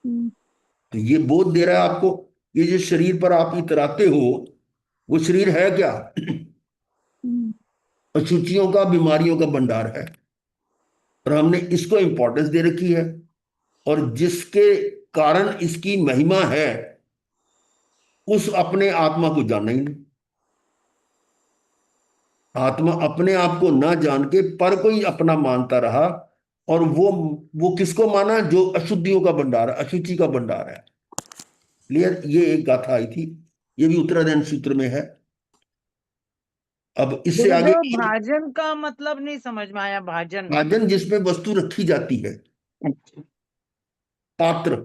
तो ये बोध दे रहा है आपको, ये जो शरीर पर आप इतराते हो, वो शरीर है क्या? अशुचियों का, बीमारियों का भंडार है। और हमने इसको इंपॉर्टेंस दे रखी है, और जिसके कारण इसकी महिमा है, उस अपने आत्मा को जानना ही नहीं। आत्मा अपने आप को ना जान के पर कोई अपना मानता रहा, और वो किसको माना? जो अशुद्धियों का भंडार है, अशुचि का भंडार है। क्लियर? ये एक गाथा आई थी, ये भी उत्तराधयन सूत्र में है। अब इससे आगे, गुरुदेव, भाजन का मतलब नहीं समझ में आया। भाजन भाजन जिसमें वस्तु रखी जाती है, पात्र,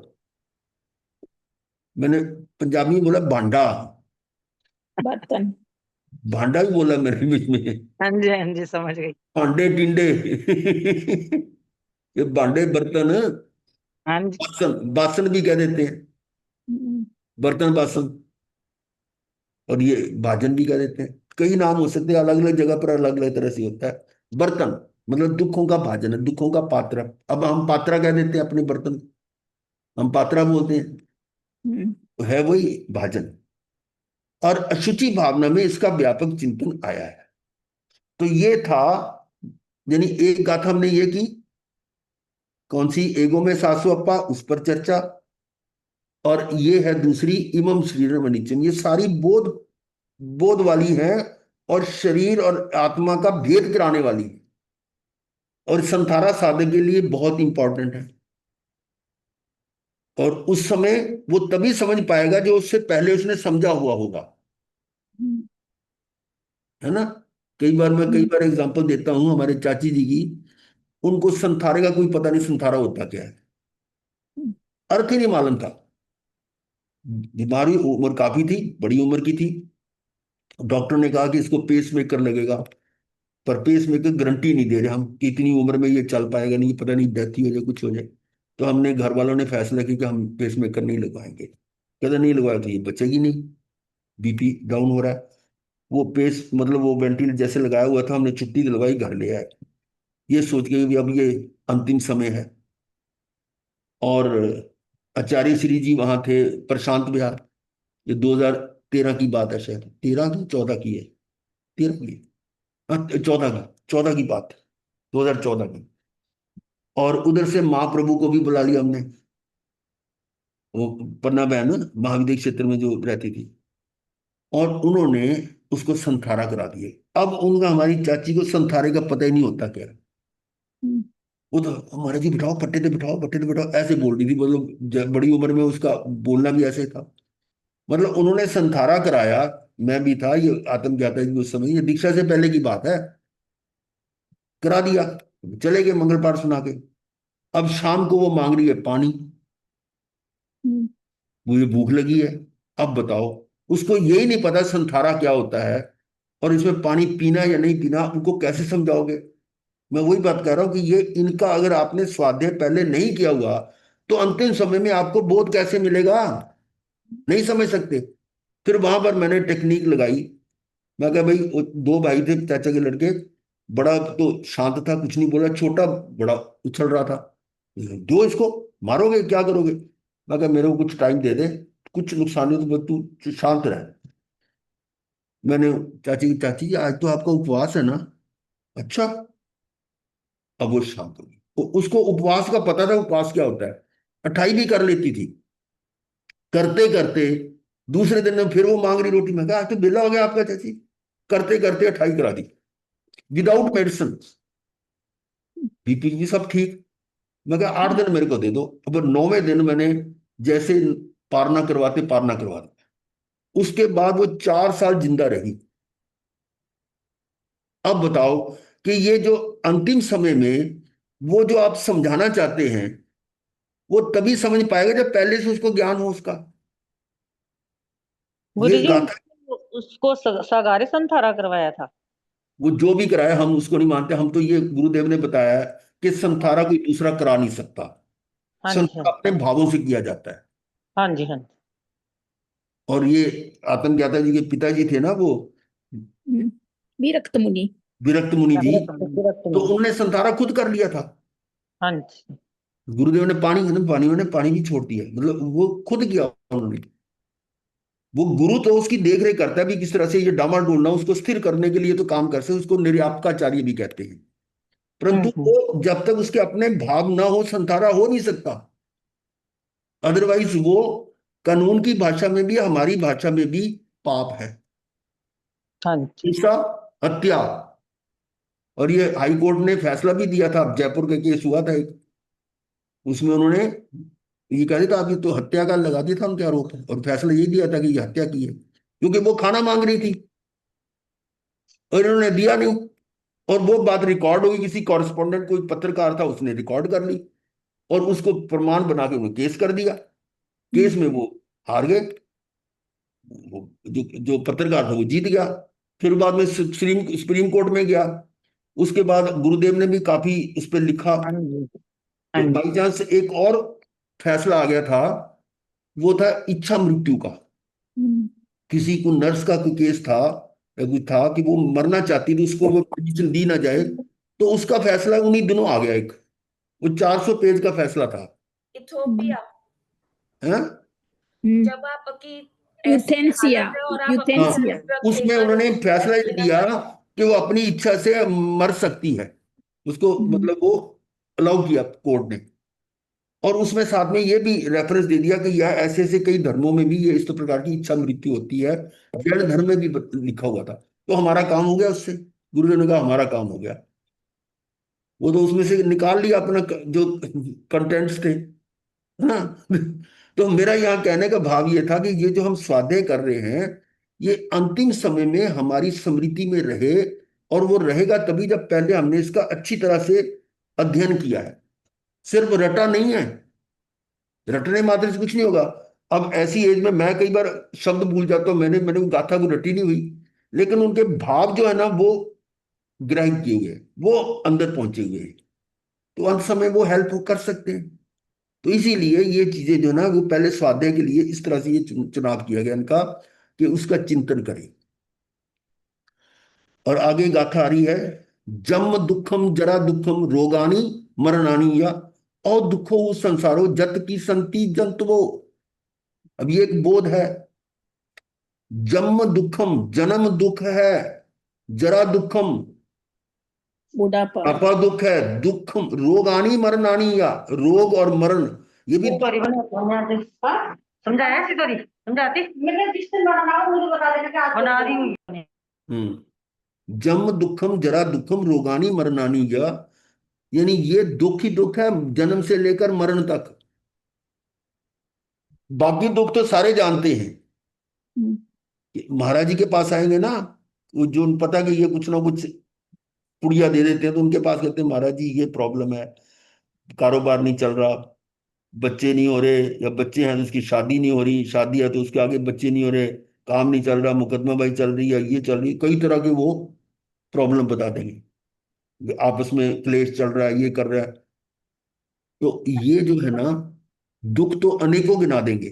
मैंने पंजाबी में बोला भांडा, बर्तन। भांडा भी बोला मेरे बीच में। हाँ जी, हाँ जी, समझ गई। भांडे टिंडे ये भांडे बर्तन, हाँ जी। बासन बासन भी कह देते हैं, हम्म, बर्तन बासन। और ये भाजन भी कह देते हैं, कई नाम हो सकते हैं, अलग अलग जगह पर अलग अलग तरह से होता है। बर्तन मतलब दुखों का भाजन है, दुखों का पात्र। अब हम पात्रा कह देते हैं अपने बर्तन, हम पात्रा बोलते हैं, हम्म, तो है वही भाजन। और अशुचि भावना में इसका व्यापक चिंतन आया है। तो ये था, यानी एक गाथा हमने ये की, कौन सी, एगो में सासु अप्पा, उस पर चर्चा। और ये है दूसरी, इमम शरीरम अनित्यम, ये सारी बोध बोध वाली है, और शरीर और आत्मा का भेद कराने वाली है, और संथारा साधक के लिए बहुत इंपॉर्टेंट है। और उस समय वो तभी समझ पाएगा जो उससे पहले उसने समझा हुआ होगा, हम्म, है ना। मैं कई हम्म, बार एग्जांपल देता हूं हमारे चाची जी की। उनको संथारे का कोई पता नहीं, संथारा होता क्या है, हम्म, अर्थ ही नहीं मालूम था। बीमारी, उम्र काफी थी, बड़ी उम्र की थी। डॉक्टर ने कहा कि इसको पेस मेकर लगेगा, पर पेस मेकर गारंटी नहीं दे रहे हम कि इतनी उम्र में ये चल पाएगा, नहीं पता नहीं डेथ ही हो जाए, कुछ हो जाए। तो हमने घर वालों ने फैसला किया कि हम पेस मेकर नहीं लगवाएंगे। कहते नहीं लगवाया तो ये बचेगी नहीं, बीपी डाउन हो रहा है। वो पेस मतलब वो वेंटिलेटर जैसे लगाया हुआ था, हमने छुट्टी दिलवाई, घर ले आए, ये सोच के कि अब ये अंतिम समय है। और आचार्य श्री जी वहां थे, प्रशांत विहार। ये 2013 की बात है, शायद 13 की 14 की है, 13 की, हाँ 14 की, 14 की बात है, 2014 की। और उधर से महाप्रभु को भी बुला लिया हमने, वो पन्ना बहन महाविद्या क्षेत्र में जो रहती थी, और उन्होंने उसको संथारा करा दिए। अब उनका, हमारी चाची को संथारे का पता ही नहीं होता क्या है। हम्म, वो तो हमारे जी बिठाओ, पट्टे पे बिठाओ, पट्टे पे बिठाओ, ऐसे बोल रही थी। मतलब बड़ी उम्र में उसका बोलना भी ऐसे था। मतलब उन्होंने संथारा कराया, मैं भी था, ये आत्म ज्ञाता जी उस समय, ये दीक्षा से पहले की बात है, करा दिया। चले गए मंगल पाठ सुना के। अब शाम को वो मांग रही है पानी, हम्म, मुझे भूख लगी है। अब बताओ, उसको यही नहीं पता संथारा क्या होता है, और इसमें पानी पीना या नहीं पीना, उनको कैसे समझाओगे। मैं वही बात कर रहा हूं कि ये इनका अगर आपने स्वाध्याय पहले नहीं किया हुआ, तो अंतिम समय में आपको बोध कैसे मिलेगा, नहीं समझ सकते। फिर वहां पर मैंने टेक्निक लगाई। मैं कहा भाई, वो दो भाई थे चाचा के लड़के, बड़ा तो शांत था, कुछ नहीं बोला, छोटा बड़ा उछल रहा था। दो इसको, मारोगे क्या करोगे। मैं कहा मेरे को कुछ टाइम दे दे, कुछ नुकसान नहीं तो तू शांत रह। मैंने चाची जी आज तो आपका उपवास है ना। अच्छा। अब वो शांत हो गई। उसको उपवास का पता था, उपवास क्या होता है। अठाई भी कर लेती थी। करते करते दूसरे दिन में फिर वो मांग रही रोटी। मैं कहा आज तो बेला हो गया आपका चाची। करते करते अठाई करा दी, विदाउट मेडिसिन, बीपी भी सब ठीक। मैं कहा 8 दिन मेरे को दे दो। अब 9वें दिन मैंने जैसे पारना करवाते पारना करवा दिया। उसके बाद वो 4 साल जिंदा रही। अब बताओ कि ये जो अंतिम समय में वो जो आप समझाना चाहते हैं, वो तभी समझ पाएगा जब पहले से उसको ज्ञान हो उसका। ये गुरु जी, गाथा, उसको सगारे संथारा करवाया था। वो जो भी कराया हम उसको नहीं मानते। हम तो ये गुरुदेव ने बताया है कि संथारा कोई दूसरा करा नहीं सकता, हाँ जी, हाँ संथारा अपने भावों से किया जाता है। हाँ जी, हाँ जी। और ये आत्मज्ञाता जी के पिताजी थे ना, वो हम्म, विरक्त मुनि। विरक्त मुनि जी, विरक्त तो मुनि। उन्होंने संथारा खुद कर लिया था। हाँ जी। गुरुदेव ने पानी, मतलब पानी, उन्होंने पानी भी छोड़ दिया, मतलब वो खुद किया उन्होंने। वो गुरु तो उसकी देख रेख करता है भी, किस तरह से ये डामाडोल ना उसको स्थिर करने के लिए तो काम कर सकते, उसको निर्यापकाचार्य भी कहते हैं। परंतु हम्म। वो जब तक उसके अपने भाव ना हो, संथारा हो नहीं सकता। अदरवाइज वो कानून की भाषा में भी, हमारी भाषा में भी पाप है। हाँ जी। दूसरा, हत्या। और ये हाई कोर्ट ने फैसला भी दिया था, जयपुर का केस हुआ था एक, उसमें उन्होंने ये कह दिया था, अभी तो हत्या का लगा दिया था उनके आरोप, और फैसला ये दिया था कि ये हत्या की है, क्योंकि वो खाना मांग रही थी और इन्होंने दिया नहीं। और वो बात रिकॉर्ड हुई, किसी कॉरेस्पॉन्डेंट, कोई पत्रकार था, उसने रिकॉर्ड कर ली, और उसको प्रमाण बना के उन्होंने केस कर दिया। केस हम्म, में वो हार गए। वो जो जो पत्रकार था वो जीत गया। फिर बाद में सुप्रीम सुप्रीम कोर्ट में गया। उसके बाद गुरुदेव ने भी काफी इस पे लिखा। हाँ जी, तो हाँ जी। बाई चांस एक और फैसला आ गया था, वो था इच्छा मृत्यु का। किसी को नर्स का कोई केस था या कुछ था कि वो मरना चाहती थी, उसको वो मेडिसिन दी ना जाए, तो उसका फैसला उन्हीं दिनों आ गया। एक वो 400 पेज का फैसला था। इथोपिया, है जब आपकी ऐसी यूथेनेसिया, हालत है और आप अपनी हाँ, यूथेनेसिया। ड्रग उसमें लेकर उन्होंने फैसला ये लेना दिया चाहते हैं। कि वो अपनी इच्छा से मर सकती है, उसको मतलब वो अलाउ किया कोर्ट ने। और उसमें साथ में ये भी रेफरेंस दे दिया कि यह ऐसे ऐसे कई धर्मों में भी ये इस प्रकार की इच्छा मृत्यु होती है। जैन धर्म में भी लिखा हुआ था। तो हमारा काम हो गया उससे। गुरुदेव ने कहा हमारा काम हो गया। वो तो उसमें से निकाल लिया अपना जो कंटेंट्स थे, है ना। तो मेरा यहाँ कहने का भाव ये था कि ये जो हम स्वाध्याय कर रहे हैं, ये अंतिम समय में हमारी स्मृति में रहे। और वो रहेगा तभी जब पहले हमने इसका अच्छी तरह से अध्ययन किया है। सिर्फ रटा नहीं है, रटने मात्र से कुछ नहीं होगा। अब ऐसी एज में मैं कई बार शब्द भूल जाता हूँ, मैंने मैंने वो गाथा को रटी नहीं हुई, लेकिन उनके भाव जो है ना वो ग्रहित किए हुए हैं, वो अंदर पहुंचे हुए हैं। तो अंत समय वो हेल्प कर सकते हैं। तो इसीलिए ये चीजें जो है ना वो पहले स्वाध्याय के लिए इस तरह से ये चुनाव किया गया इनका, कि उसका चिंतन करें। और आगे गाथा आ रही है, जन्म दुखम जरा दुखम रोगानी मरणानी या और दुखो संसारो जत की संति जंतवो। अब ये एक बोध है। जन्म दुखम, जन्म दुख है। जरा दुखम, बुढ़ापा। अपा दुख है। दुखम रोगानी मरणानी या रोग और मरण, ये भी सितोरी समझाया सितोरी समझाती बना दी हुई है। जन्म दुखम जरा दुखम रोगानी मरणानी या, यानी ये दुख ही दुख है जन्म से लेकर मरण तक। बाकी दुख तो सारे जानते हैं। कि महाराज जी के पास आएंगे ना, वो जो पता कि ये कुछ ना कुछ पुड़िया दे देते हैं, तो उनके पास कहते हैं महाराज जी ये प्रॉब्लम है, कारोबार नहीं चल रहा, बच्चे नहीं हो रहे, या बच्चे हैं तो उसकी शादी नहीं हो रही, शादी है तो उसके आगे बच्चे नहीं हो रहे, काम नहीं चल रहा, मुकदमा चल रही है, ये चल रही है, कई तरह के वो प्रॉब्लम बता देंगे। आपस में क्लेश चल रहा है, ये कर रहा है। तो ये जो है ना दुख तो अनेकों गिना देंगे,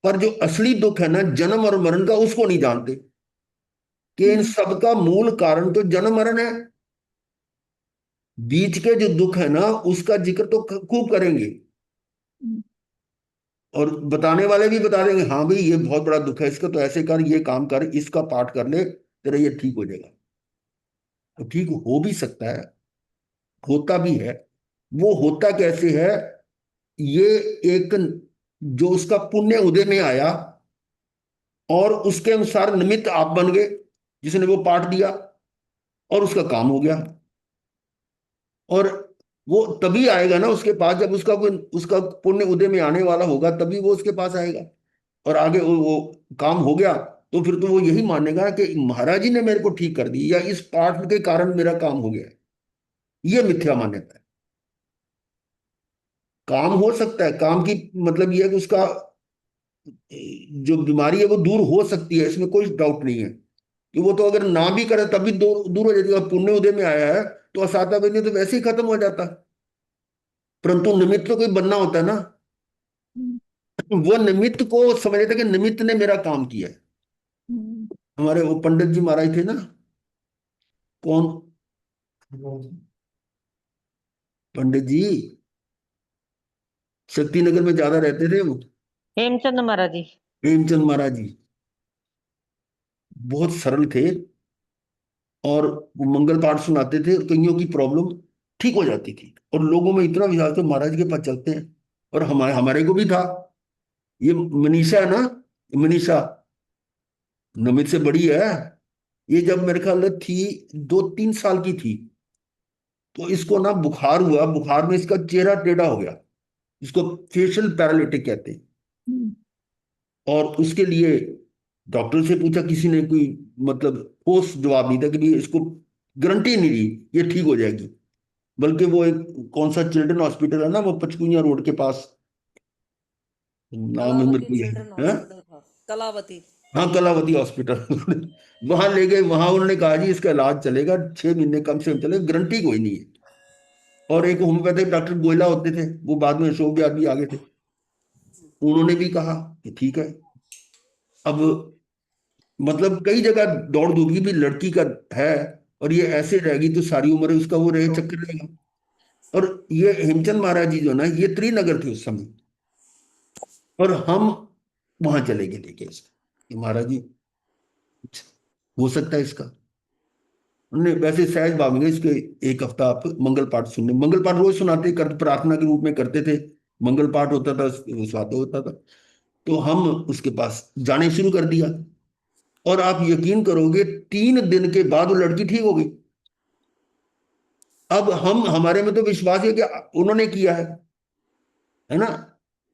पर जो असली दुख है ना जन्म और मरण का, उसको नहीं जानते कि इन सब का मूल कारण तो जन्म मरण है। बीच के जो दुख है ना उसका जिक्र तो खूब करेंगे, और बताने वाले भी बता देंगे हाँ भाई ये बहुत बड़ा दुख है, इसका तो ऐसे कर, ये काम कर, इसका पाठ कर ले, तेरा ये ठीक हो जाएगा। तो ठीक हो भी सकता है, होता भी है। वो होता कैसे है, ये एक जो उसका पुण्य उदय में आया और उसके अनुसार निमित्त आप बन गए, जिसने वो पाठ दिया और उसका काम हो गया। और वो तभी आएगा ना उसके पास जब उसका कोई उसका पुण्य उदय में आने वाला होगा, तभी वो उसके पास आएगा। और आगे वो काम हो गया तो फिर तो वो यही मानेगा कि महाराज जी ने मेरे को ठीक कर दी, या इस पाठ के कारण मेरा काम हो गया। ये मिथ्या मान्यता है। काम हो सकता है, काम की मतलब यह है कि उसका जो बीमारी है वो दूर हो सकती है, इसमें कोई डाउट नहीं है। कि वो तो अगर ना भी करे तभी दूर दूर हो जाती है। पुण्य उदय में आया है तो असाता भी तो वैसे ही खत्म हो जाता है। परंतु निमित्त तो कोई बनना होता है ना। वो निमित्त को समझ लेते कि निमित्त ने मेरा काम किया है। हमारे वो पंडित जी महाराज थे ना, कौन पंडित जी, शक्तिनगर में ज्यादा रहते थे वो, हेमचंद महाराज जी। हेमचंद महाराज जी बहुत सरल थे। और वो मंगल पाठ सुनाते थे, कईयों की प्रॉब्लम ठीक हो जाती थी, और लोगों में इतना विश्वास तो महाराज के पास चलते हैं। और हमारे हमारे को भी था। ये मनीषा है ना, मनीषा नमित से बड़ी है। ये जब मेरे ख्याल में थी 2-3 साल की थी, तो इसको ना बुखार हुआ। बुखार में इसका चेहरा टेढ़ा हो गया, इसको फेशियल पैरालिटिक कहते हैं। और उसके लिए डॉक्टर से पूछा, किसी ने कोई मतलब ठोस जवाब नहीं था कि भाई इसको गारंटी नहीं दी ये ठीक हो जाएगी। बल्कि वो एक कौन सा चिल्ड्रन हॉस्पिटल है ना, वो पचकुनिया रोड के पास, नाम है मेरे कलावती को चिल्ड्रन है, हॉस्पिटल था, कलावती। हाँ, कलावती हॉस्पिटल। वहां ले गए, वहां उन्होंने कहा जी इसका इलाज चलेगा 6 महीने कम से कम चलेगा, गारंटी कोई नहीं है। और एक होम्योपैथिक डॉक्टर गोयला होते थे, वो बाद में अशोक व्यास भी आगे थे, उन्होंने भी कहा कि ठीक है। अब मतलब कई जगह दौड़ धूप की भी लड़की का है, और ये ऐसे रहेगी तो सारी उम्र उसका वो रहे चक्कर रहेगा। और ये हेमचंद महाराज जी जो ना, ये त्रिनगर थे उस समय, और हम वहां चले गए लेके इसको कि महाराज जी कुछ हो सकता है इसका। उन्होंने वैसे सहज भाव में इसके एक हफ्ता आप मंगल पाठ सुनने, मंगल पाठ रोज सुनाते, कर प्रार्थना के रूप में करते थे, मंगल पाठ होता था, स्वाध्याय होता था। तो हम उसके पास जाने शुरू कर दिया, और आप यकीन करोगे 3 दिन के बाद वो लड़की ठीक हो गई। अब हम, हमारे में तो विश्वास है कि उन्होंने किया है ना।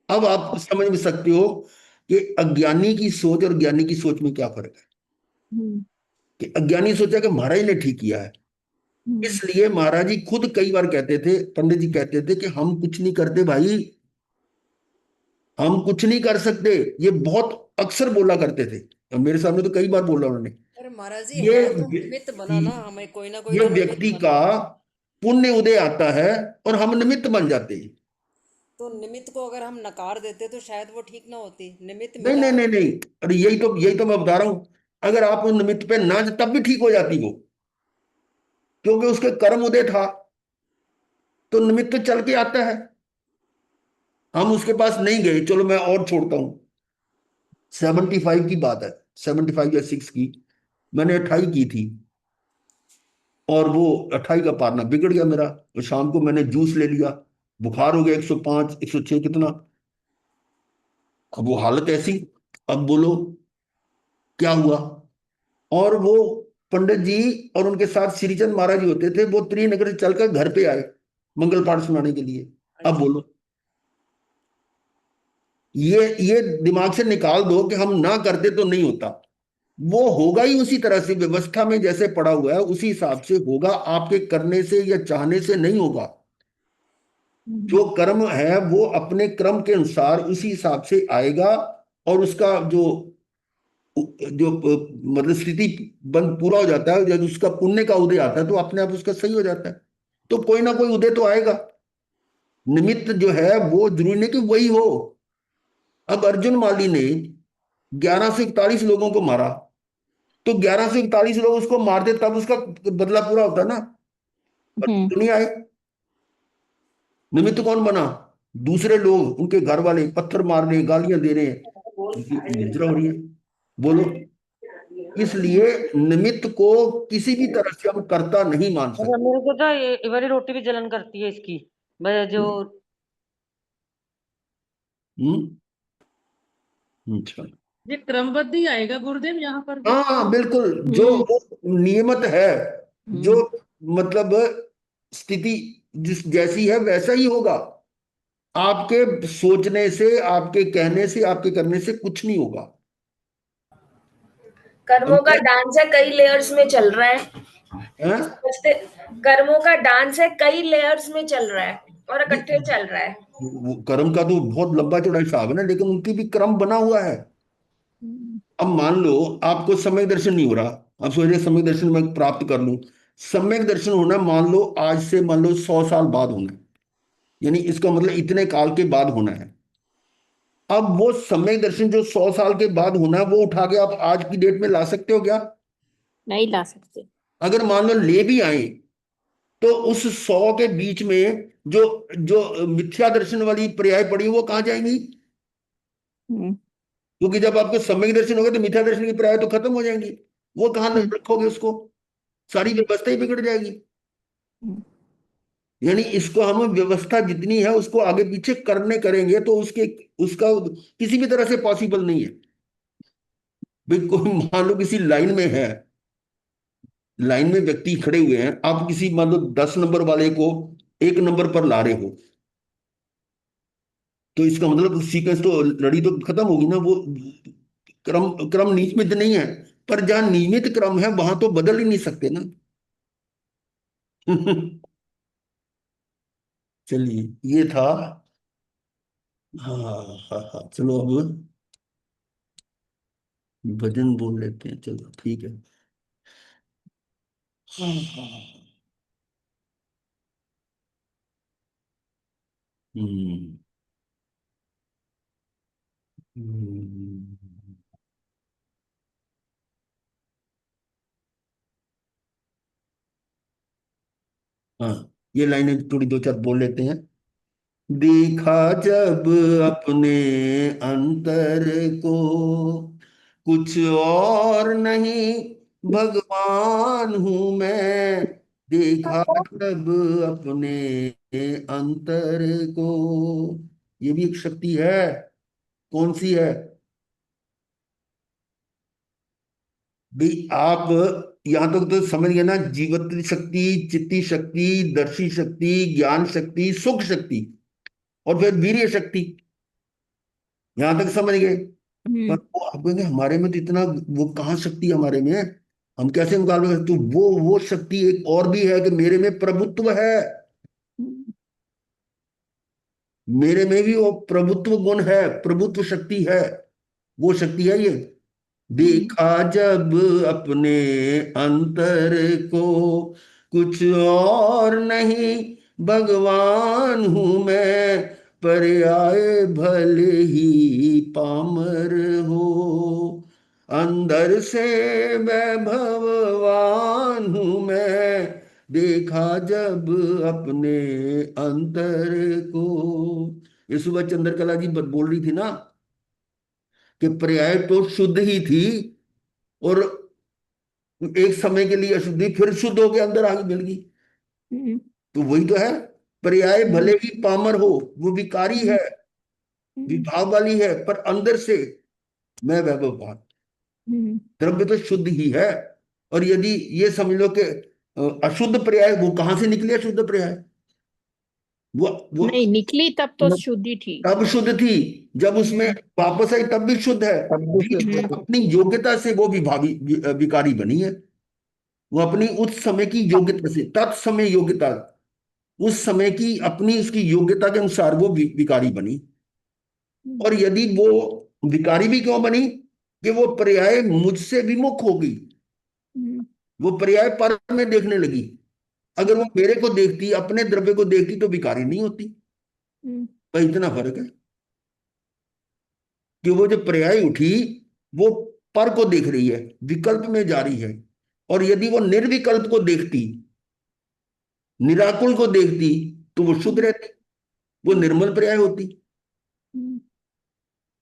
अब आप समझ में सकते हो कि अज्ञानी की सोच और ज्ञानी की सोच में क्या फर्क है। हम्म, कि अज्ञानी सोचा कि महाराज ने ठीक किया है, हम्म, इसलिए महाराज जी खुद कई बार कहते थे, पंडित जी कहते थे कि हम कुछ नहीं करते भाई, हम कुछ नहीं कर सकते। ये बहुत अक्सर बोला करते थे, और मेरे सामने तो कई बार बोला उन्होंने। अरे महाराज जी, ये है तो निमित्त बना ना, हमें कोई ना कोई ये तो निमित्त व्यक्ति बना। का पुण्य उदय आता है, और हम निमित्त बन जाते हैं। तो निमित्त को अगर हम नकार देते तो शायद वो ठीक ना होती, निमित्त नहीं मिला। नहीं नहीं नहीं, अरे यही तो मैं बता रहा हूं। अगर आप उस निमित्त पे ना, तब भी ठीक हो जाती वो, क्योंकि उसके कर्म उदय था, तो निमित्त तो चल के आता है। हम उसके पास नहीं गए, चलो मैं और छोड़ता हूं। 75 की बात है, 75 या 6 की, मैंने 28 की थी, और वो 28 का पारना बिगड़ गया मेरा, और शाम को मैंने जूस ले लिया, बुखार हो गया 105 106 कितना। अब वो हालत ऐसी, अब बोलो क्या हुआ। और वो पंडित जी और उनके साथ श्रीचंद महाराज जी होते थे, वो त्रिनगर से चलकर घर पे आए मंगल पाठ सुनाने के लिए। अब अच्छा। बोलो, ये दिमाग से निकाल दो कि हम ना करते तो नहीं होता। वो होगा ही उसी तरह से, व्यवस्था में जैसे पड़ा हुआ है उसी हिसाब से होगा, आपके करने से या चाहने से नहीं होगा। हम्म, जो कर्म है वो अपने क्रम के अनुसार उसी हिसाब से आएगा, और उसका जो मतलब स्थिति बंद पूरा हो जाता है, जब उसका पुण्य का उदय आता है तो अपने आप उसका सही हो जाता है। तो कोई ना कोई उदय तो आएगा। निमित्त जो है वो जरूरी नहीं कि वही हो। अब अर्जुन माली ने 1141 लोगों को मारा, तो 1141 लोग उसको मार दे तब उसका बदला पूरा होता ना। पर हम्म, तो नहीं आए, निमित्त कौन बना? दूसरे लोग, उनके घर वाले पत्थर मार रहे हैं, गालियां दे रहे हैं, उनकी हिजरा हो रही है। बोलो, इसलिए निमित्त को किसी भी तरह से हम कर्ता नहीं मान और सकते। मेरे को तो ये वाली रोटी भी जलन करती है इसकी, जो हम्म। अच्छा। ये क्रमबद्ध ही आएगा गुरुदेव यहाँ पर भी। हाँ बिल्कुल, जो हम्म, वो नियमित है, जो हम्म, मतलब स्थिति जिस जैसी है वैसा ही होगा। आपके सोचने से, आपके कहने से, आपके करने से कुछ नहीं होगा। कर्मों का डांस है, कई लेयर्स में चल रहा है। हैं? समझते? कर्मों का डांस है, कई लेयर्स में चल रहा है और इकट्ठे नहीं, चल रहा है। वो कर्म का तो बहुत लंबा चौड़ा हिसाब है ना, लेकिन उनकी भी क्रम बना हुआ है। हम्म, अब मान लो आपको सम्यक दर्शन नहीं हो रहा, आप सोच रहे सम्यक दर्शन मैं प्राप्त कर लूं। सम्यक दर्शन होना मान लो आज से मान लो 100 साल बाद होना है, यानी इसका मतलब इतने काल के बाद होना है। अब वो सम्यक दर्शन जो 100 साल के बाद होना है, वो उठा के आप आज की डेट में ला सकते हो क्या? नहीं ला सकते। अगर मान लो ले भी आए, तो उस 100 के बीच में जो जो मिथ्या दर्शन वाली पर्याय पड़ी वो कहाँ जाएंगी? हम्म, क्योंकि जब आपके सम्यक दर्शन हो गए तो मिथ्या दर्शन की पर्याय तो खत्म हो जाएंगी, वो कहाँ हम्म, रखोगे उसको? सारी हम्म, व्यवस्था ही बिगड़ जाएगी। हम्म, यानी इसको हम व्यवस्था जितनी है उसको आगे पीछे करने करेंगे तो उसके उसका किसी भी तरह से पॉसिबल नहीं है। भाई कोई मान लो किसी लाइन में है, लाइन में व्यक्ति खड़े हुए हैं, आप किसी मान लो 10 नंबर वाले को 1 नंबर पर ला रहे हो, तो इसका मतलब सीक्वेंस तो लड़ी तो खत्म होगी ना। वो क्रम क्रम नियमित नहीं है, पर जहां नियमित क्रम है वहां तो बदल ही नहीं सकते ना। चलिए, ये था। हाँ हाँ हाँ, चलो अब भजन बोल लेते हैं, चलो ठीक है। हाँ हाँ। हम्म हम्म, हाँ, ये लाइनें थोड़ी दो चार बोल लेते हैं। देखा जब अपने अंतर को, कुछ और नहीं भगवान हूं मैं। देखा जब अपने अंतर को, ये भी एक शक्ति है। कौन सी है भाई? आप यहां तक तो समझ गए ना? जीवत शक्ति, चित्ती शक्ति, दर्शी शक्ति, ज्ञान शक्ति, सुख शक्ति, और फिर वीर्य शक्ति। यहां तक समझ गए? पर हम्म वो आप कहेंगे हमारे में तो इतना, वो कहाँ शक्ति हमारे में है, हम कैसे मुकाबला करें? तो वो शक्ति एक और भी है कि मेरे में प्रभुत्व है। हम्म मेरे में भी वो प्रभुत्व गुण है, प्रभुत्व शक्ति है। वो शक्ति है ये। हम्म देखा जब अपने अंतर को, कुछ और नहीं भगवान हूं मैं। पर्याय भले ही पामर हो, अंदर से मैं भगवान हूं मैं। देखा जब अपने अंतर को। ये सुबह चंद्रकला जी बोल रही थी ना कि पर्याय तो शुद्ध ही थी, और एक समय के लिए अशुद्धि, फिर शुद्ध होके अंदर आगे मिल गई। हम्म तो वही तो है। पर्याय भले हम्म ही पामर हो, वो विकारी है, हम्म विभाव वाली है, पर अंदर से मैं वैभववान। हम्म द्रव्य तो शुद्ध ही है। और यदि ये समझ लो कि अशुद्ध पर्याय, वो कहां से निकले अशुद्ध पर्याय? वो नहीं निकली तब तो शुद्धि थी। तब शुद्ध थी, जब उसमें हम्म वापस आई तब भी शुद्ध है। बीच में हम्म अपनी योग्यता से वो विकारी बनी है। वो अपनी उस समय की योग्यता से, तत्समय योग्यता, उस समय की अपनी उसकी योग्यता के अनुसार वो विकारी बनी। और यदि वो विकारी भी क्यों बनी? कि वो पर्याय मुझसे विमुख हो गई। हम्म वो पर्याय पर में देखने लगी। अगर वो मेरे को देखती, अपने द्रव्य को देखती, तो विकारी नहीं होती। हम्म तो इतना फर्क है कि वो जो पर्याय उठी, वो पर को देख रही है, विकल्प में जा रही है। और यदि वो निर्विकल्प को देखती, निराकुल को देखती, तो वो शुद्ध रहती, वो निर्मल पर्याय होती। हम्म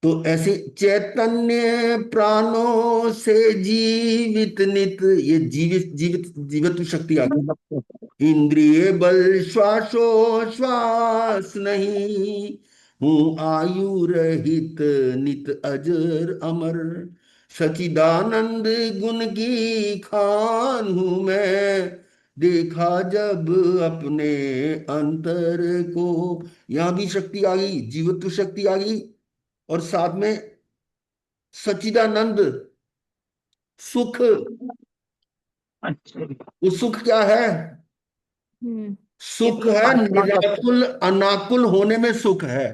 तो ऐसे चैतन्य प्राणों से जीवित नित, ये जीवित जीवित जीवित शक्ति आ गई। इंद्रिय बल श्वासोश्वास नहीं, हूँ आयु रहित नित अजर अमर। सचिदानंद गुण की खान हूं मैं। देखा जब अपने अंतर को, यहां भी शक्ति आ गई, जीवत्व शक्ति आ गई, और साथ में सच्चिदानंद सुख। अच्छा। वो सुख क्या है? हम्म ये सुख है आत्मा का निराकुल अनाकुल होने में सुख है।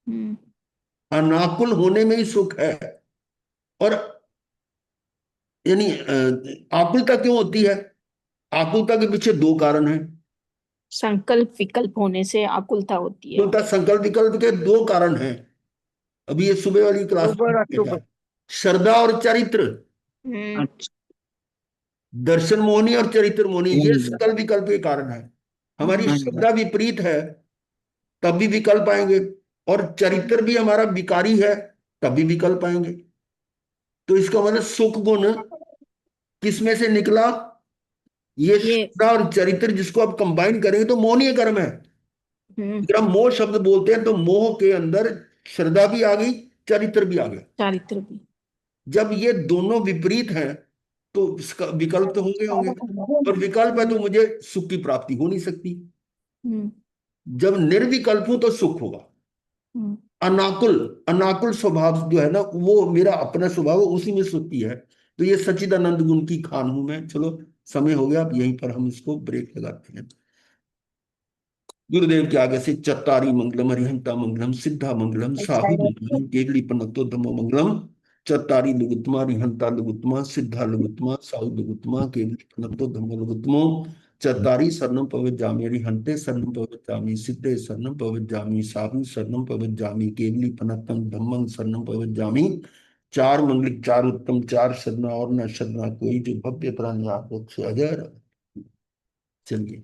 हम्म अनाकुल होने में ही सुख है। और यानी आकुलता क्यों होती है? आकुलता के पीछे दो कारण हैं। संकल्प विकल्प होने से आकुलता होती है। आकुलता संकल्प विकल्प के दो कारण हैं। अभी ये सुबह वाली क्लास में अक्टूबर देखा अक्टूबर। है। श्रद्धा और चरित्र। हम्म अच्छा। दर्शन मोहनी और चरित्र मोहनी, ये संकल्प विकल्प के कारण है। हमारी हम्म श्रद्धा विपरीत है, तब भी विकल्प आएंगे। और चरित्र भी हमारा विकारी है, तब भी विकल्प आएंगे। तो इसका मतलब सुख गुण किस में से निकला? ये ये श्रद्धा और चरित्र, जिसको आप कंबाइन करेंगे तो मोहनीय कर्म है। हम्म अगर हम मोह शब्द बोलते हैं, तो मोह के अंदर श्रद्धा भी आ गई, चरित्र भी आ गया। चारित्र भी। जब ये दोनों विपरीत हैं, तो इसका विकल्प तो होंगे होंगे। और विकल्प है तो मुझे सुख की प्राप्ति हो नहीं सकती। हम्म जब निर्विकल्प हूं तो सुख होगा। हम्म अनाकुल, अनाकुल स्वभाव जो है ना, वो मेरा अपना स्वभाव है, उसी में सुखी है। तो ये सच्चिदानंद गुण की खान हूं मैं। चलो, समय हो गया, अब यहीं पर हम इसको ब्रेक लगाते हैं। गुरुदेव के आगे से चत्तारी मंगलम, हरिहंता मंगलम, सिद्धा मंगलम, साहु मंगलम, केवली पन्नतो धम्मो मंगलम। चत्तारी लुगुत्मा रिहंता लुगुत्मा सिद्धा लुगुत्मा साउ लुगुत्मा केवली पनतो धम्म लुगुत्मो चत्तारी शरणम पवज्जामि रिहंते शरणम पवज्जामि सिद्धे शरणम पवज्जामि साधु शरणम पवज्जामि केवली पनतम धम्मं शरणम पवज्जामि। चार मंगलिक, चार उत्तम, चार शरणा और न शरणा कोई, जो भव्य प्राण आप लोग से अजर। चलिए।